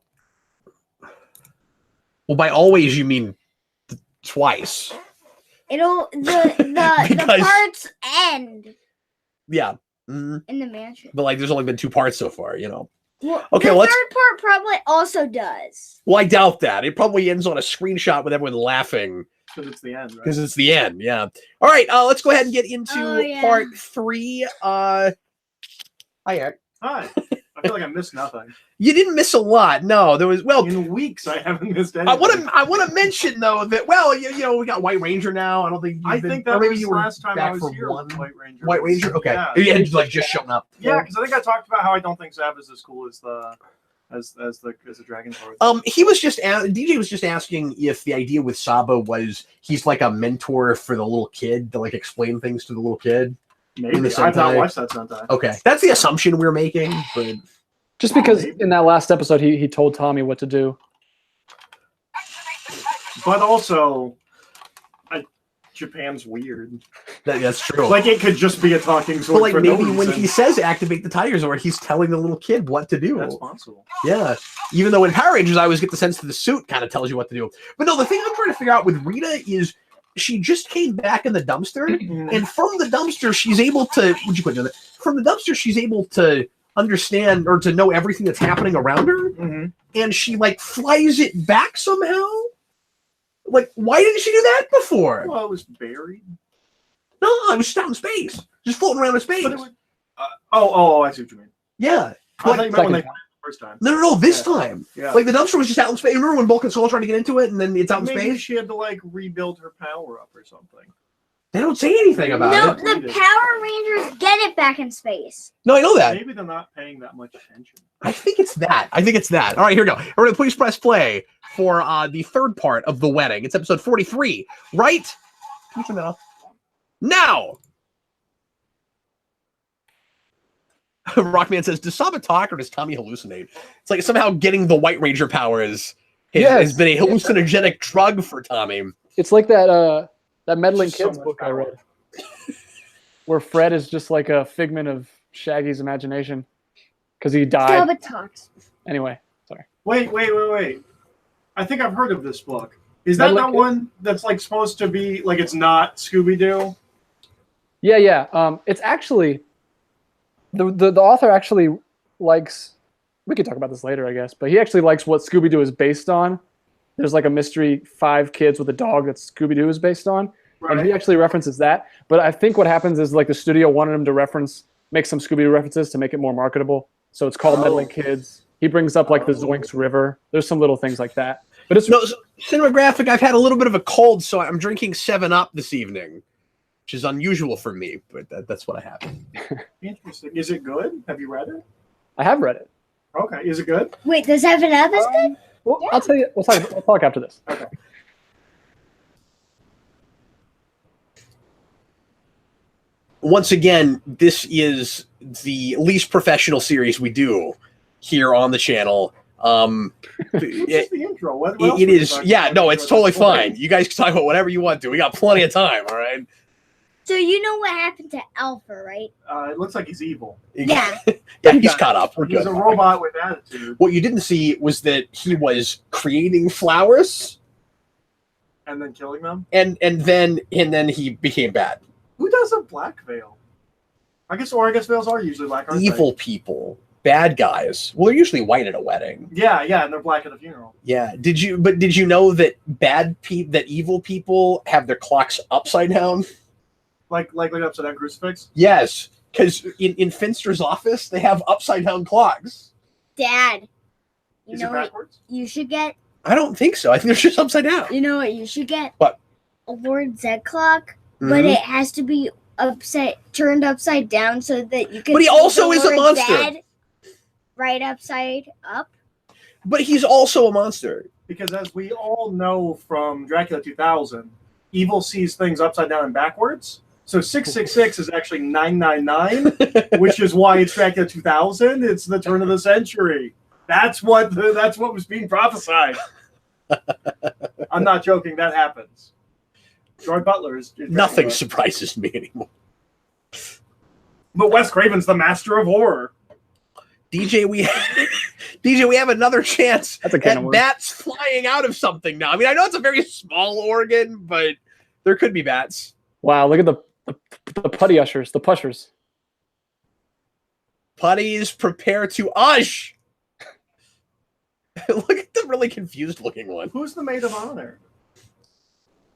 Well, by always you mean twice. The Because- parts end Yeah. Mhm. in the mansion. But like there's only been 2 parts so far, you know. Well, Okay, the let's- third part probably also does. Well, I doubt that. It probably ends on a screenshot with everyone laughing Because it's the end, right? because it's the end. Yeah. All right. Let's go ahead and get into Oh, yeah. part 3. Hi, Eric. Hi. I feel like I missed nothing. You didn't miss a lot. No, there was. Well, In weeks, I haven't missed anything. I want to mention though that you know we got White Ranger now. I don't think. I you've been- think or that maybe was you the were last time I back was for here. one. White Ranger. White Ranger. Okay. Yeah. He had like just shown up. Yeah, because I think I talked about how I don't think Zab is as cool as the Dragon Sword. He was just DJ was just asking if the idea with Saba was he's like a mentor for the little kid to like explain things to the little kid. Maybe in the I've not Sentai. watched that Sentai. Okay, that's the assumption we're making. But Just because in that last episode he told Tommy what to do. But also, Japan's weird. that's true. Like it could just be a talking sword. but like for maybe no when reason. he says activate the Tiger Sword, he's telling the little kid what to do. That's possible. Yeah. Even though in Power Rangers, I always get the sense that the suit kind of tells you what to do. But no, the thing I'm trying to figure out with Rita is she just came back in the dumpster, and from the dumpster, she's able to. Would you put it? From the dumpster, she's able to understand or to know everything that's happening around her, and she like flies it back somehow. Like, why didn't she do that before? Well, it was buried. No, it was just out in space, just floating around in space. But it was, I see what you mean. Yeah. I thought you meant when they Second the first time. No, this Yeah. time. Yeah. Like the dumpster was just out in space. Remember when Bulk and Soul trying to get into it, and then it's out in Maybe space? she had to like rebuild her power up or something. They don't say anything about No, it. the Power Rangers get it back in space. No, I know that. Maybe they're not paying that much attention. I think it's that. All right, here we go. All right, please press play for the third part of The Wedding. It's episode 43, right? Can you turn that off? Now! Rockman says, does Saba talk or does Tommy hallucinate? It's like somehow getting the White Ranger powers has been a hallucinogenic drug for Tommy. It's like that Meddling So Kids much book I power. read, where Fred is just like a figment of Shaggy's imagination because he died. Sabotage. Anyway, sorry. Wait. I think I've heard of this book. Is that Meddling not one that's like supposed to be like it's not Scooby-Doo? Yeah. It's actually the author actually likes. We could talk about this later, I guess, but he actually likes what Scooby-Doo is based on. There's like a mystery 5 kids with a dog that Scooby-Doo is based on. Right. And he actually references that. But I think what happens is like the studio wanted him to make some Scooby-Doo references to make it more marketable. So it's called Meddling Kids. He brings up like the Zoinks River. There's some little things like that. But it's No, Cinematographic, I've had a little bit of a cold, so I'm drinking 7-Up this evening, which is unusual for me, but that's what I have. Interesting. Is it good? Have you read it? I have read it. Okay. Is it good? Wait, the 7-Up is good? Well, I'll tell you. We'll talk after this. Okay. Once again, this is the least professional series we do here on the channel. It's just the intro. What else It would you is, talk yeah, about? no, it's totally fine. You guys can talk about whatever you want to. We got plenty of time, all right? So you know what happened to Alpha, right? It looks like he's evil. Yeah. Yeah, he's caught up. We're He's good. a robot with attitude, What you didn't see was that he was creating flowers, and then killing them. and then he became bad. Who does a black veil? I guess veils are usually black, aren't Evil people, bad guys. Well, they're usually white at a wedding. they? Yeah, and they're black at a funeral. Yeah. Did you know that that evil people have their clocks upside down? Like an upside down crucifix. Yes, because in Finster's office they have upside down clocks. Dad, you Is know it what backwards? you should get? I don't think so. I think they're just upside down. You know what you should get? What? A Lord Z clock, Mhm. but it has to be turned upside down so that you can. But he see also the is a Lord monster. Z right upside up. But he's also a monster. Because as we all know from Dracula 2000, evil sees things upside down and backwards. So 666 is actually 999, which is why it's Dracula 2000. It's the turn of the century. That's what was being prophesied. I'm not joking. That happens. George Butler is Nothing Dracula. surprises me anymore. But Wes Craven's the master of horror. DJ, we have another chance That's a can of at worms. bats flying out of something now. I mean, I know it's a very small organ, but there could be bats. Wow, look at the putty ushers, the pushers. Putties, prepare to ush. Look at the really confused looking one. Who's the maid of honor?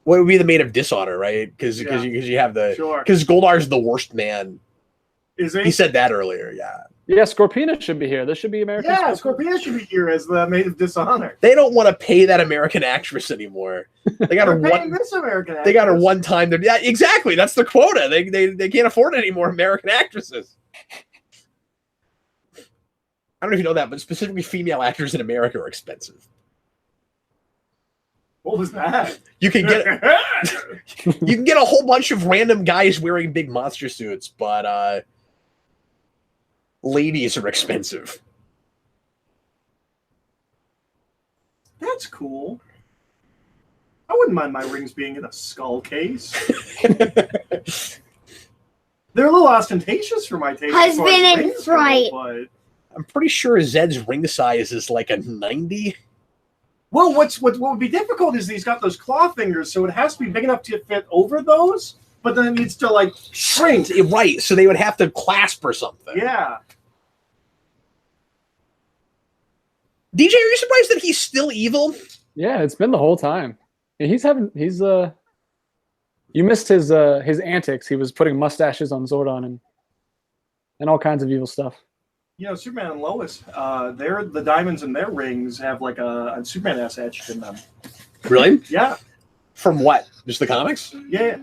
What would be the maid of dishonor, right? Because Yeah. you have the Sure. because Goldar's the worst man. Is he? He said that earlier. Yeah, Yeah, Scorpina should be here. This should be American. Yeah, Scorpina. Scorpina should be here as the maid of dishonor. they don't want to pay that American actress anymore. They got her They're paying one. this American They got her actress. one time. Yeah, exactly. That's the quota. They can't afford any more American actresses. I don't know if you know that, but specifically female actors in America are expensive. What was that? You can get you can get a whole bunch of random guys wearing big monster suits, but ladies are expensive. That's cool. I wouldn't mind my rings being in a skull case. They're a little ostentatious for my taste. as far as Husband in rings go, fright. but- I'm pretty sure Zed's ring size is like a 90. Well, what would be difficult is he's got those claw fingers, so it has to be big enough to fit over those, but then it needs to like shrink. Right, so they would have to clasp or something. Yeah. DJ, are you surprised that he's still evil? Yeah, it's been the whole time. And he's you missed his antics. He was putting mustaches on Zordon and all kinds of evil stuff. You know, Superman and Lois, the diamonds in their rings have like a Superman S etched in them. Really? Yeah. From what? Just the comics? Yeah.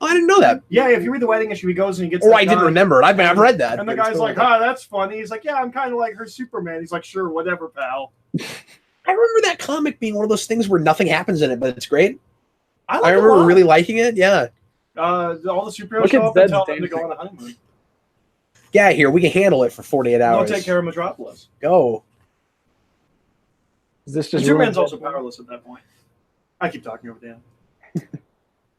Oh, I didn't know that. Yeah, if you read the wedding issue, he goes and he gets. Or I didn't remember it. I've read that. And the but it's guy's cool. like, that's funny. He's like, yeah, I'm kind of like her Superman. He's like, sure, whatever, pal. I remember that comic being one of those things where nothing happens in it, but it's great. I remember really liking it. Yeah. All the superheroes Look show at up and Zed's tell them to dancing. go on a honeymoon. Yeah, here, we can handle it for 48 hours. They'll take care of Metropolis. Go. Is this And just Superman's ruined also powerless at that point. I keep talking over Dan.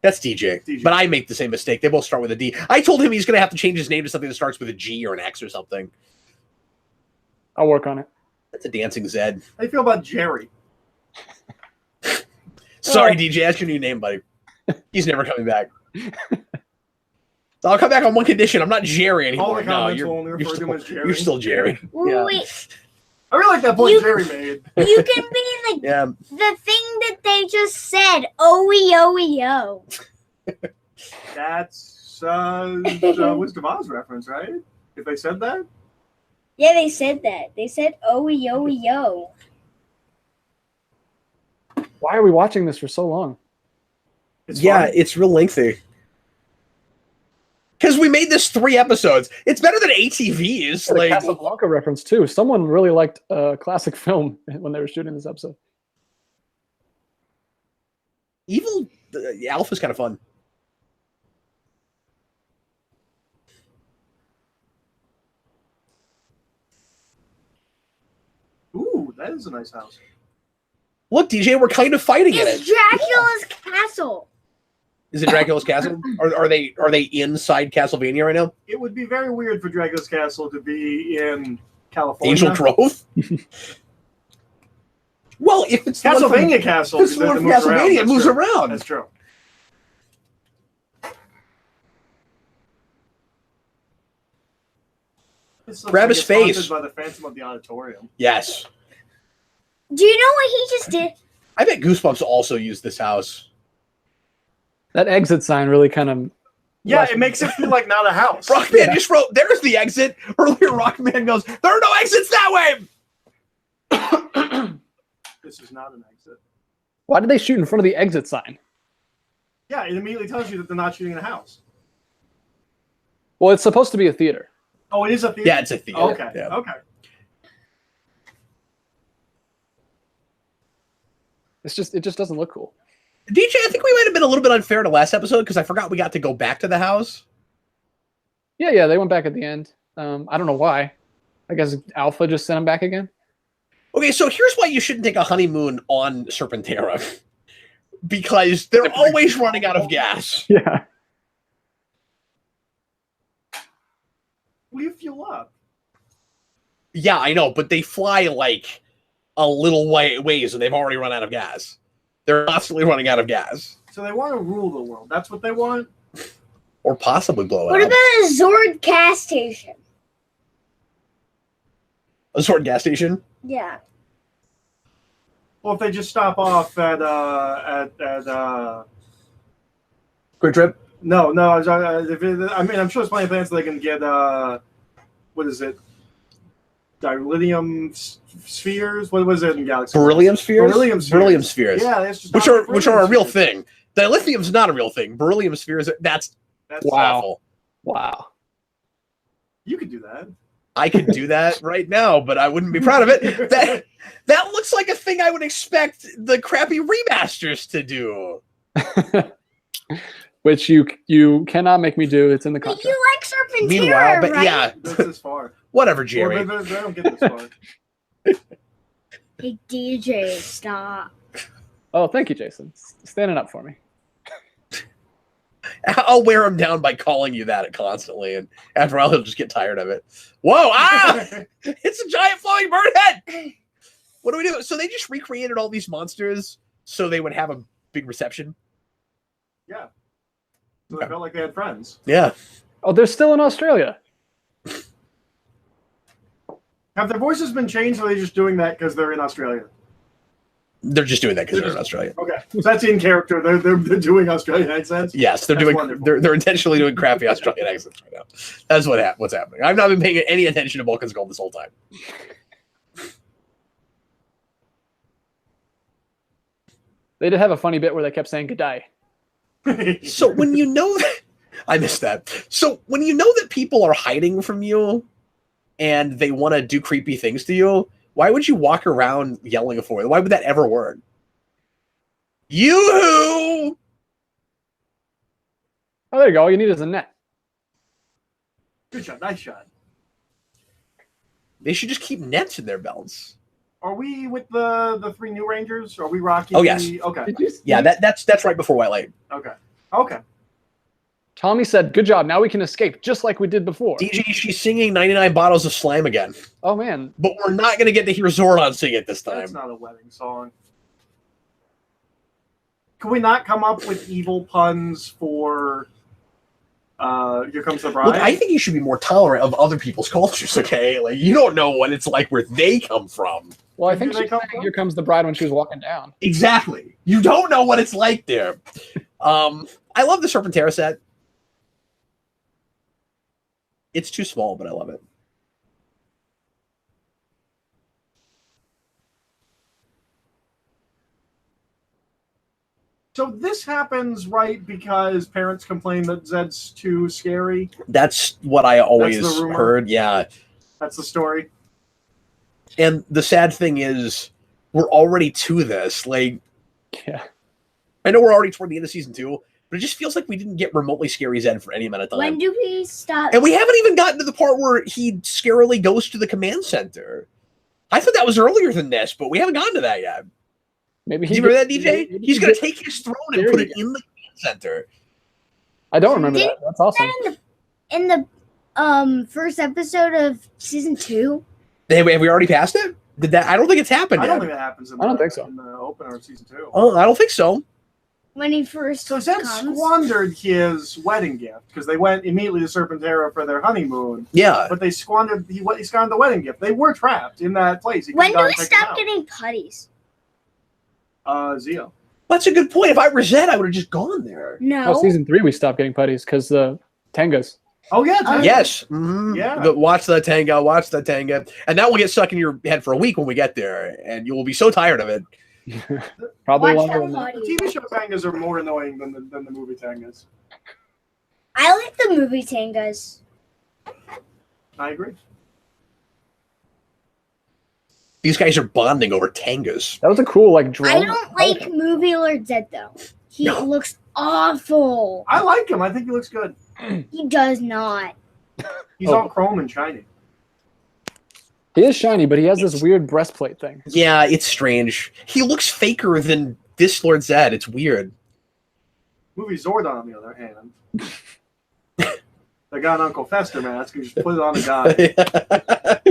That's DJ. DJ. But I make the same mistake. They both start with a D. I told him he's going to have to change his name to something that starts with a G or an X or something. I'll work on it. That's a dancing Zed. How do you feel about Jerry? Sorry, DJ. That's your new name, buddy. He's never coming back. So I'll come back on one condition. I'm not Jerry anymore. All the No, comments will only refer to him as Jerry. You're still Jerry. Well, Yeah. wait, I really like that point Jerry made. you can be like Yeah. the thing that they just said. O-E-O-E-O. That's Wizard of Oz reference, right? If they said that? Yeah, they said that. They said O-E-O-E-O. Why are we watching this for so long? It's Yeah, fun. it's real lengthy. Because we made this 3 episodes. It's better than ATV is. The Like, Casablanca reference too. Someone really liked a classic film when they were shooting this episode. Evil Alpha's kind of fun. Ooh, that is a nice house. Look, DJ, we're kind of fighting in It's it. Dracula's castle. Is it Dracula's Castle? Are they inside Castlevania right now? It would be very weird for Dracula's Castle to be in California. Angel Grove? Well, if it's the one from- Castlevania Castle. if it's the one from Castlevania, it moves around. That's true. This looks Grab his it's haunted face. by the Phantom of the Auditorium. Yes. Do you know what he just did? I bet Goosebumps also used this house. That exit sign really kind of. Yeah, it makes it feel like not a house. Rockman just wrote, there's the exit. Earlier, Rockman goes, there are no exits that way. This is not an exit. Why did they shoot in front of the exit sign? Yeah, it immediately tells you that they're not shooting in a house. Well, it's supposed to be a theater. Oh, it is a theater? Yeah, it's a theater. Okay, Yeah. okay. It just doesn't look cool. DJ, I think we might have been a little bit unfair to last episode because I forgot we got to go back to the house. Yeah, they went back at the end. I don't know why. I guess Alpha just sent him back again. Okay, so here's why you shouldn't take a honeymoon on Serpentera. Because they're always running out of gas. Yeah. What do you fuel up? Yeah, I know, but they fly like a little ways and they've already run out of gas. They're constantly running out of gas. So they want to rule the world. That's what they want? Or possibly blow it What up. about a Zord gas station? A sort of gas station? Yeah. Well, if they just stop off at Quick trip? No, I'm sure there's plenty of plants that they can get. What is it? Dilithium spheres. What was it in Galaxy? Beryllium spheres? Beryllium spheres. Beryllium spheres. Yeah, that's just Which are a real thing. Dilithium's not a real thing. Beryllium spheres, that's Wow. awful. Wow. You could do that. I could do that right now, but I wouldn't be proud of it. That looks like a thing I would expect the crappy remasters to do. Which you cannot make me do. It's in the But contract. you like Serpentera, Meanwhile, but right? yeah, That's this far. whatever, Well, Jerry. they don't get this far. Hey, DJ, stop. Oh, thank you, Jason. Standing up for me. I'll wear him down by calling you that constantly, and after a while, he'll just get tired of it. Whoa! Ah! It's a giant flowing bird head! What do we do? So they just recreated all these monsters so they would have a big reception? Yeah. So they felt like they had friends. Yeah. Oh, they're still in Australia. Have their voices been changed, or are they just doing that because they're in Australia? They're just doing that because they're in Australia. Okay, so that's in character. They're doing Australian accents. Yes, they're That's doing. wonderful. They're intentionally doing crappy Australian accents right now. That's what's happening. I've not been paying any attention to Vulcan's Gold this whole time. They did have a funny bit where they kept saying "good day." So when you know that, I missed that. So when you know that people are hiding from you and they want to do creepy things to you, why would you walk around yelling for it? Why would that ever work? Yoo-hoo! Oh, there you go. All you need is a net. Good shot. Nice shot. They should just keep nets in their belts. Are we with the 3 new Rangers? Are we rocking? Oh, yes. Okay. Yeah, that's right before White Light. Okay. Tommy said, "Good job. Now we can escape, just like we did before." DJ, she's singing 99 Bottles of Slime again. Oh man. But we're not going to get to hear Zordon sing it this time. That's not a wedding song. Can we not come up with evil puns for Here Comes the Bride? Look, I think you should be more tolerant of other people's cultures, okay? Like, you don't know what it's like where they come from. Well, I think Where do she they come sang from? "Here Comes the Bride" when she was walking down. Exactly. You don't know what it's like there. I love the Serpentera set. It's too small, but I love it. So this happens, right, because parents complain that Zed's too scary? That's what I always That's the rumor? heard, yeah. That's the story? And the sad thing is, we're already to this. Like, Yeah. I know we're already toward the end of season 2, but it just feels like we didn't get remotely scary Zed for any amount of time. When do we stop? And we haven't even gotten to the part where he scarily goes to the command center. I thought that was earlier than this, but we haven't gotten to that yet. Maybe Do he you remember that, gets- DJ? maybe He's he going to gets- take his throne and put it in the command center. I don't remember Didn't that. That's awesome. in the first episode of season 2? Have we already passed it? Did that? I don't think it's happened I yet. don't think that happens in I don't think so. in the opener of season 2. Oh, I don't think so. When he first So Zed comes? squandered his wedding gift because they went immediately to Serpentera for their honeymoon, Yeah. but he squandered the wedding gift. They were trapped in that place. He When could've do gone we and picked them stop out. getting putties? Zio. That's a good point. If I were Zed, I would have just gone there. No. Well, season 3 we stopped getting putties because the Tangas. Oh yeah, Tango. Yes. Mhm. Yeah. Watch the Tanga, watch the Tanga. And that will get stuck in your head for a week when we get there. And you will be so tired of it. Probably Watch longer the than that. The putties. TV show Tangas are more annoying than the movie Tangas. I like the movie Tangas. I agree. These guys are bonding over Tangas. That was a cool like drone. I don't like movie Lord Zed though. He No. looks awful. I like him. I think he looks good. He does not. He's Oh. all chrome and shiny. He is shiny, but he has this weird breastplate thing. Yeah, it's strange. He looks faker than this Lord Zed. It's weird. Movie Zordon, on the other hand, they got an Uncle Fester mask and just put it on a guy.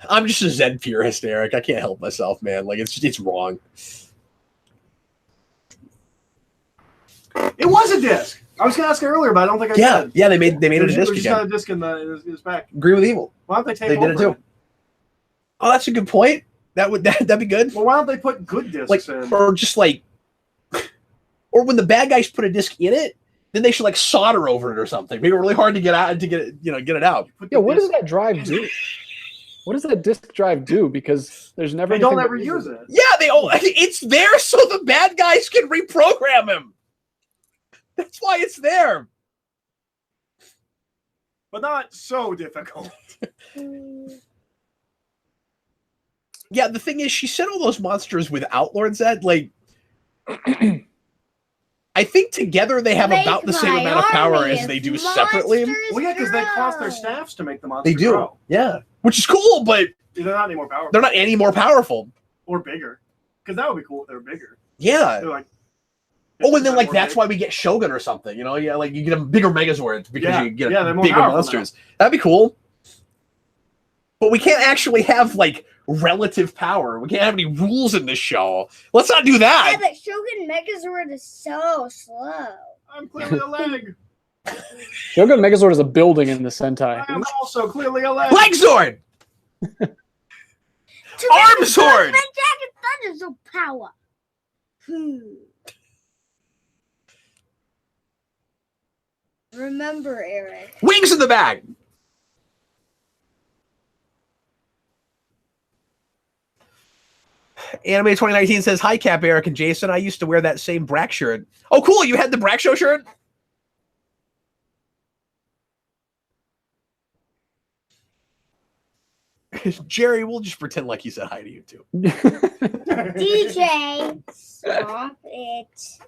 I'm just a Zed purist, Eric. I can't help myself, man. Like it's wrong. It was a disc. I was gonna ask you earlier, but I don't think I Yeah, did. yeah. They made it a disc just got again. a disc in his back. Agree with Evil. Why don't they take They did over it too. Oh, that's a good point. That'd be good. Well, why don't they put good discs Like in? or just like, or when the bad guys put a disc in it, then they should like solder over it or something. Make it really hard to get out get it out. Put Yeah, the what does disc- that drive do? What does that disk drive do? Because there's never They don't anything ever that use it. Yeah, it's there so the bad guys can reprogram him. That's why it's there. But not so difficult. Yeah, the thing is, she sent all those monsters without Lord Zed. Like, I think together they have Make about the same my amount of power army as they of do separately. monsters Well, yeah, because they cost their grow. staffs to make the monsters They do, grow. yeah, which is cool, but They're not any more powerful they're not any more powerful. or bigger. Because that would be cool if they were bigger. Yeah. They're like, Oh, and then like more that's big. why we get Shogun or something. You know, yeah, like you get a bigger Megazord because Yeah, you get yeah, they're more bigger powerful monsters. That'd be cool. But we can't actually have like relative power. We can't have any rules in this show. Let's not do Yeah, that. but Shogun Megazord is so slow. I'm clearly a leg. Shogun Megazord is a building in the Sentai. I am also clearly a leg. Leg Sword! To Arm get sword! Jacket Thunder's power. Remember, Eric. Wings in the bag! Anime 2019 says, "Hi, Cap, Eric, and Jason. I used to wear that same Brack shirt." Oh, cool! You had the Brack Show shirt. Jerry, we'll just pretend like he said hi to you too. DJ, stop it.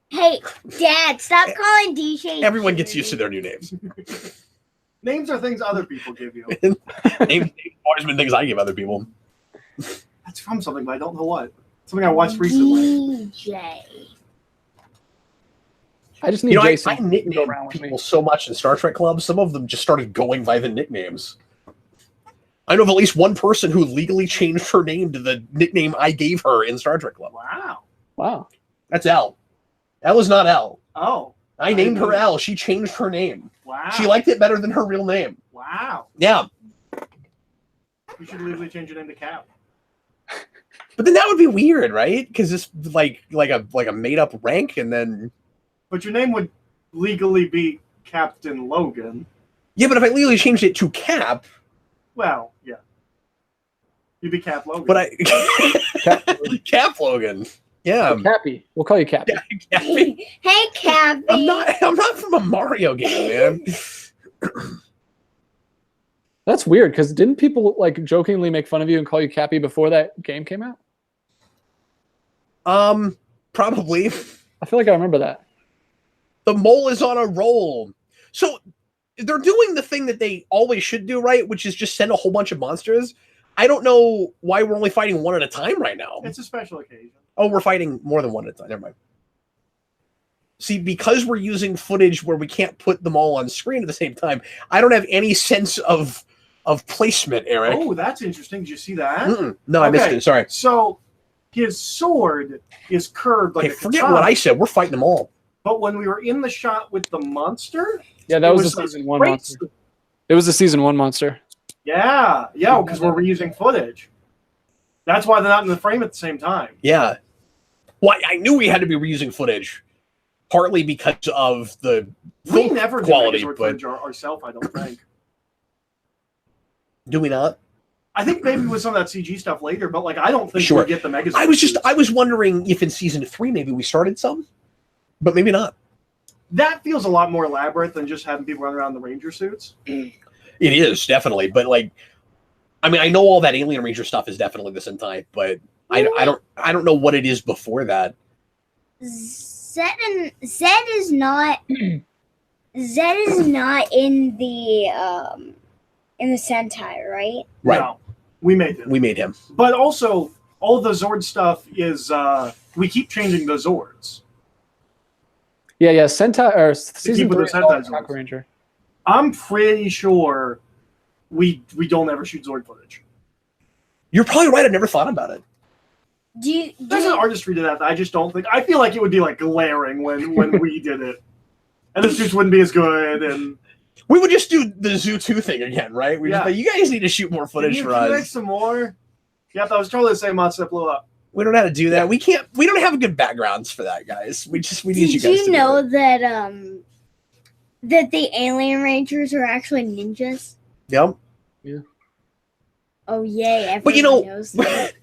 Hey, Dad, stop calling DJ. Everyone gets used to their new names. Names are things other people give you. Names always been things I give other people. That's from something, but I don't know what. Something I watched recently. DJ. I just need Jason. I nickname people so much in Star Trek Club. Some of them just started going by the nicknames. I know of at least one person who legally changed her name to the nickname I gave her in Star Trek Club. Wow. That's L. L is not L. Oh. I named her L. She changed her name. Wow. She liked it better than her real name. Wow. Yeah. You should legally change your name to Cap. But then that would be weird, right? Because it's like a made up rank, and then. But your name would legally be Captain Logan. Yeah, but if I legally changed it to Cap. Well, yeah. You'd be Cap Logan. But Cap Logan. Yeah. Cappy. We'll call you Cappy. Yeah, Cappy. Hey, Cappy. I'm not from a Mario game, man. That's weird, because didn't people like jokingly make fun of you and call you Cappy before that game came out? Probably. I feel like I remember that. The mole is on a roll. So they're doing the thing that they always should do, right? Which is just send a whole bunch of monsters. I don't know why we're only fighting one at a time right now. It's a special occasion. Oh, we're fighting more than one at a time. Never mind. See, because we're using footage where we can't put them all on screen at the same time, I don't have any sense of placement, Eric. Oh, that's interesting. Did you see that? No, I missed it. Sorry. So his sword is curved like a forget katana. what I said. We're fighting them all. But when we were in the shot with the monster, yeah, that was the season 1 monster. It was the season 1 monster. Yeah, because we're reusing footage. That's why they're not in the frame at the same time. Yeah. Well, I knew we had to be reusing footage, partly because of the We never quality, do footage ourselves, I don't think. Do we not? I think maybe with some of that CG stuff later, but like I don't think Sure. we get the Megazord. I was wondering if in season 3 maybe we started some, but maybe not. That feels a lot more elaborate than just having people run around in the Ranger suits. It is definitely, but like, I mean, I know all that Alien Ranger stuff is definitely the Sentai, but I don't know what it is before that. Zed is not in the Sentai, right? Right. No, we made him. We made him. But also, all the Zord stuff is we keep changing the Zords. Yeah. Sentai or season with 3 the Sentai Power Zords. Ranger. I'm pretty sure we don't ever shoot Zord footage. You're probably right. I never thought about it. There's an artistry to that I just don't think. I feel like it would be like glaring when we did it, and the suits wouldn't be as good. And we would just do the Zoo 2 thing again, right? We just like, you guys need to shoot more footage for us. Make some more. Yeah, that was totally the same monster that blew up. We don't know how to do that. We can't. We don't have good backgrounds for that, guys. We need you guys. Did you know that that the Alien Rangers are actually ninjas? Yep. Yeah. Oh yay! But knows that.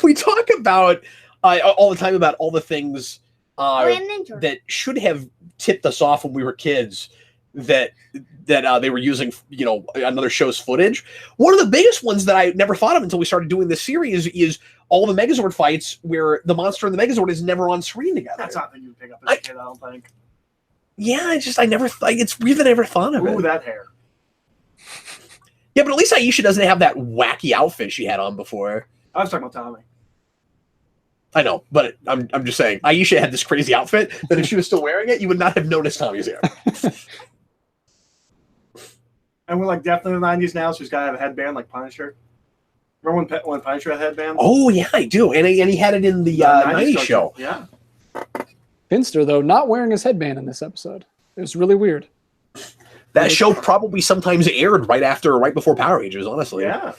We talk about all the time about all the things Ninja. that should have tipped us off when we were kids that they were using, another show's footage. One of the biggest ones that I never thought of until we started doing this series is all the Megazord fights where the monster and the Megazord is never on screen together. That's not something you would pick up as a kid, I don't think. Yeah, it's weird that I never thought of it. Ooh, that hair. Yeah, but at least Aisha doesn't have that wacky outfit she had on before. I was talking about Tommy. I know, but I'm just saying, Aisha had this crazy outfit that if she was still wearing it, you would not have noticed Tommy's hair. And we're like definitely in the 90s now, so he's got to have a headband like Punisher. Remember when Punisher had headbands? Oh, yeah, I do. And he had it in the 90s show. Yeah. Finster, though, not wearing his headband in this episode. It was really weird. That show probably sometimes aired right before Power Rangers, honestly. Yeah.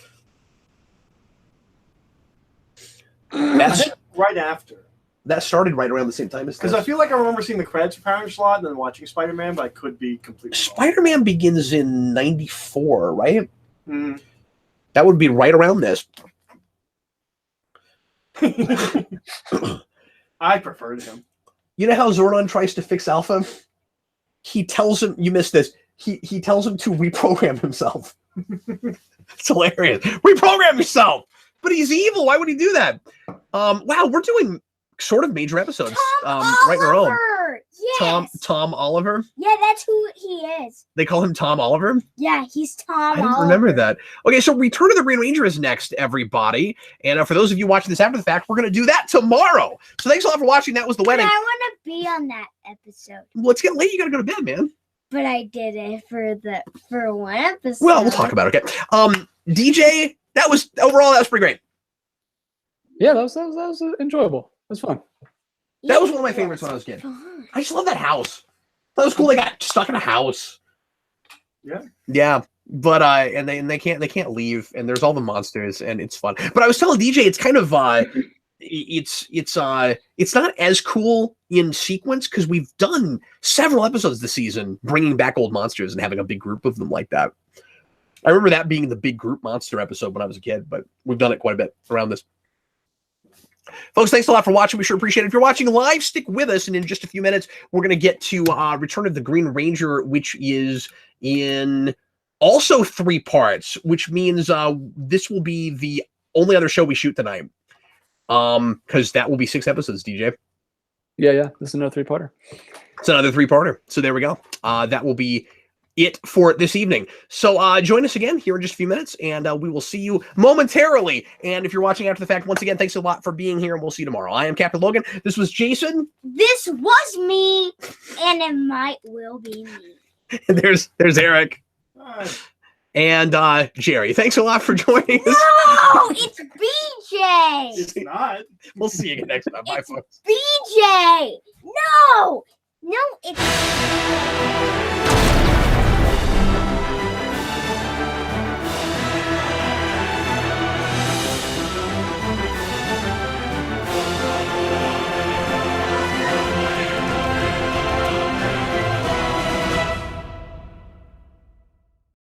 That's right after. That started right around the same time as this. Because I feel like I remember seeing the credits for Power Rangers a lot and then watching Spider-Man, but I could be completely wrong. Spider-Man begins in 94, right? Mm. That would be right around this. I preferred him. You know how Zordon tries to fix Alpha? He tells him, you missed this, he tells him to reprogram himself. It's hilarious. Reprogram yourself! But he's evil. Why would he do that? Wow, we're doing sort of major episodes right in a row. Yes. Tom Oliver? Yeah, that's who he is. They call him Tom Oliver? Yeah, he's Tom I didn't Oliver. remember that. Okay, so Return of the Green Ranger is next, everybody. And for those of you watching this after the fact, we're going to do that tomorrow. So thanks a lot for watching. That was The Wedding. But I want to be on that episode. Well, it's getting late. You got to go to bed, man. But I did it for one episode. Well, we'll talk about it, okay? DJ, that was pretty great. Yeah, that was enjoyable. It was fun. That was one of my favorites when I was a kid. Fun. I just love that house. That was cool. They got stuck in a house. Yeah. Yeah. But and they can't leave, and there's all the monsters, and it's fun. But I was telling DJ, it's kind of it's not as cool in sequence because we've done several episodes this season bringing back old monsters and having a big group of them like that. I remember that being the big group monster episode when I was a kid, but we've done it quite a bit around this. Folks, thanks a lot for watching. We sure appreciate it. If you're watching live, stick with us, and in just a few minutes, we're going to get to Return of the Green Ranger, which is in also 3 parts, which means this will be the only other show we shoot tonight, because that will be 6 episodes, DJ. Yeah. This is another 3-parter. It's another 3-parter. So there we go. That will be it for this evening. So join us again here in just a few minutes, and we will see you momentarily. And if you're watching after the fact, once again, thanks a lot for being here, and we'll see you tomorrow. I am Captain Logan. This was Jason. This was me, and it will be me. And there's Eric. And Jerry. Thanks a lot for joining us. No, it's BJ. It's not. We'll see you again next time. Bye, folks. BJ. No, it's.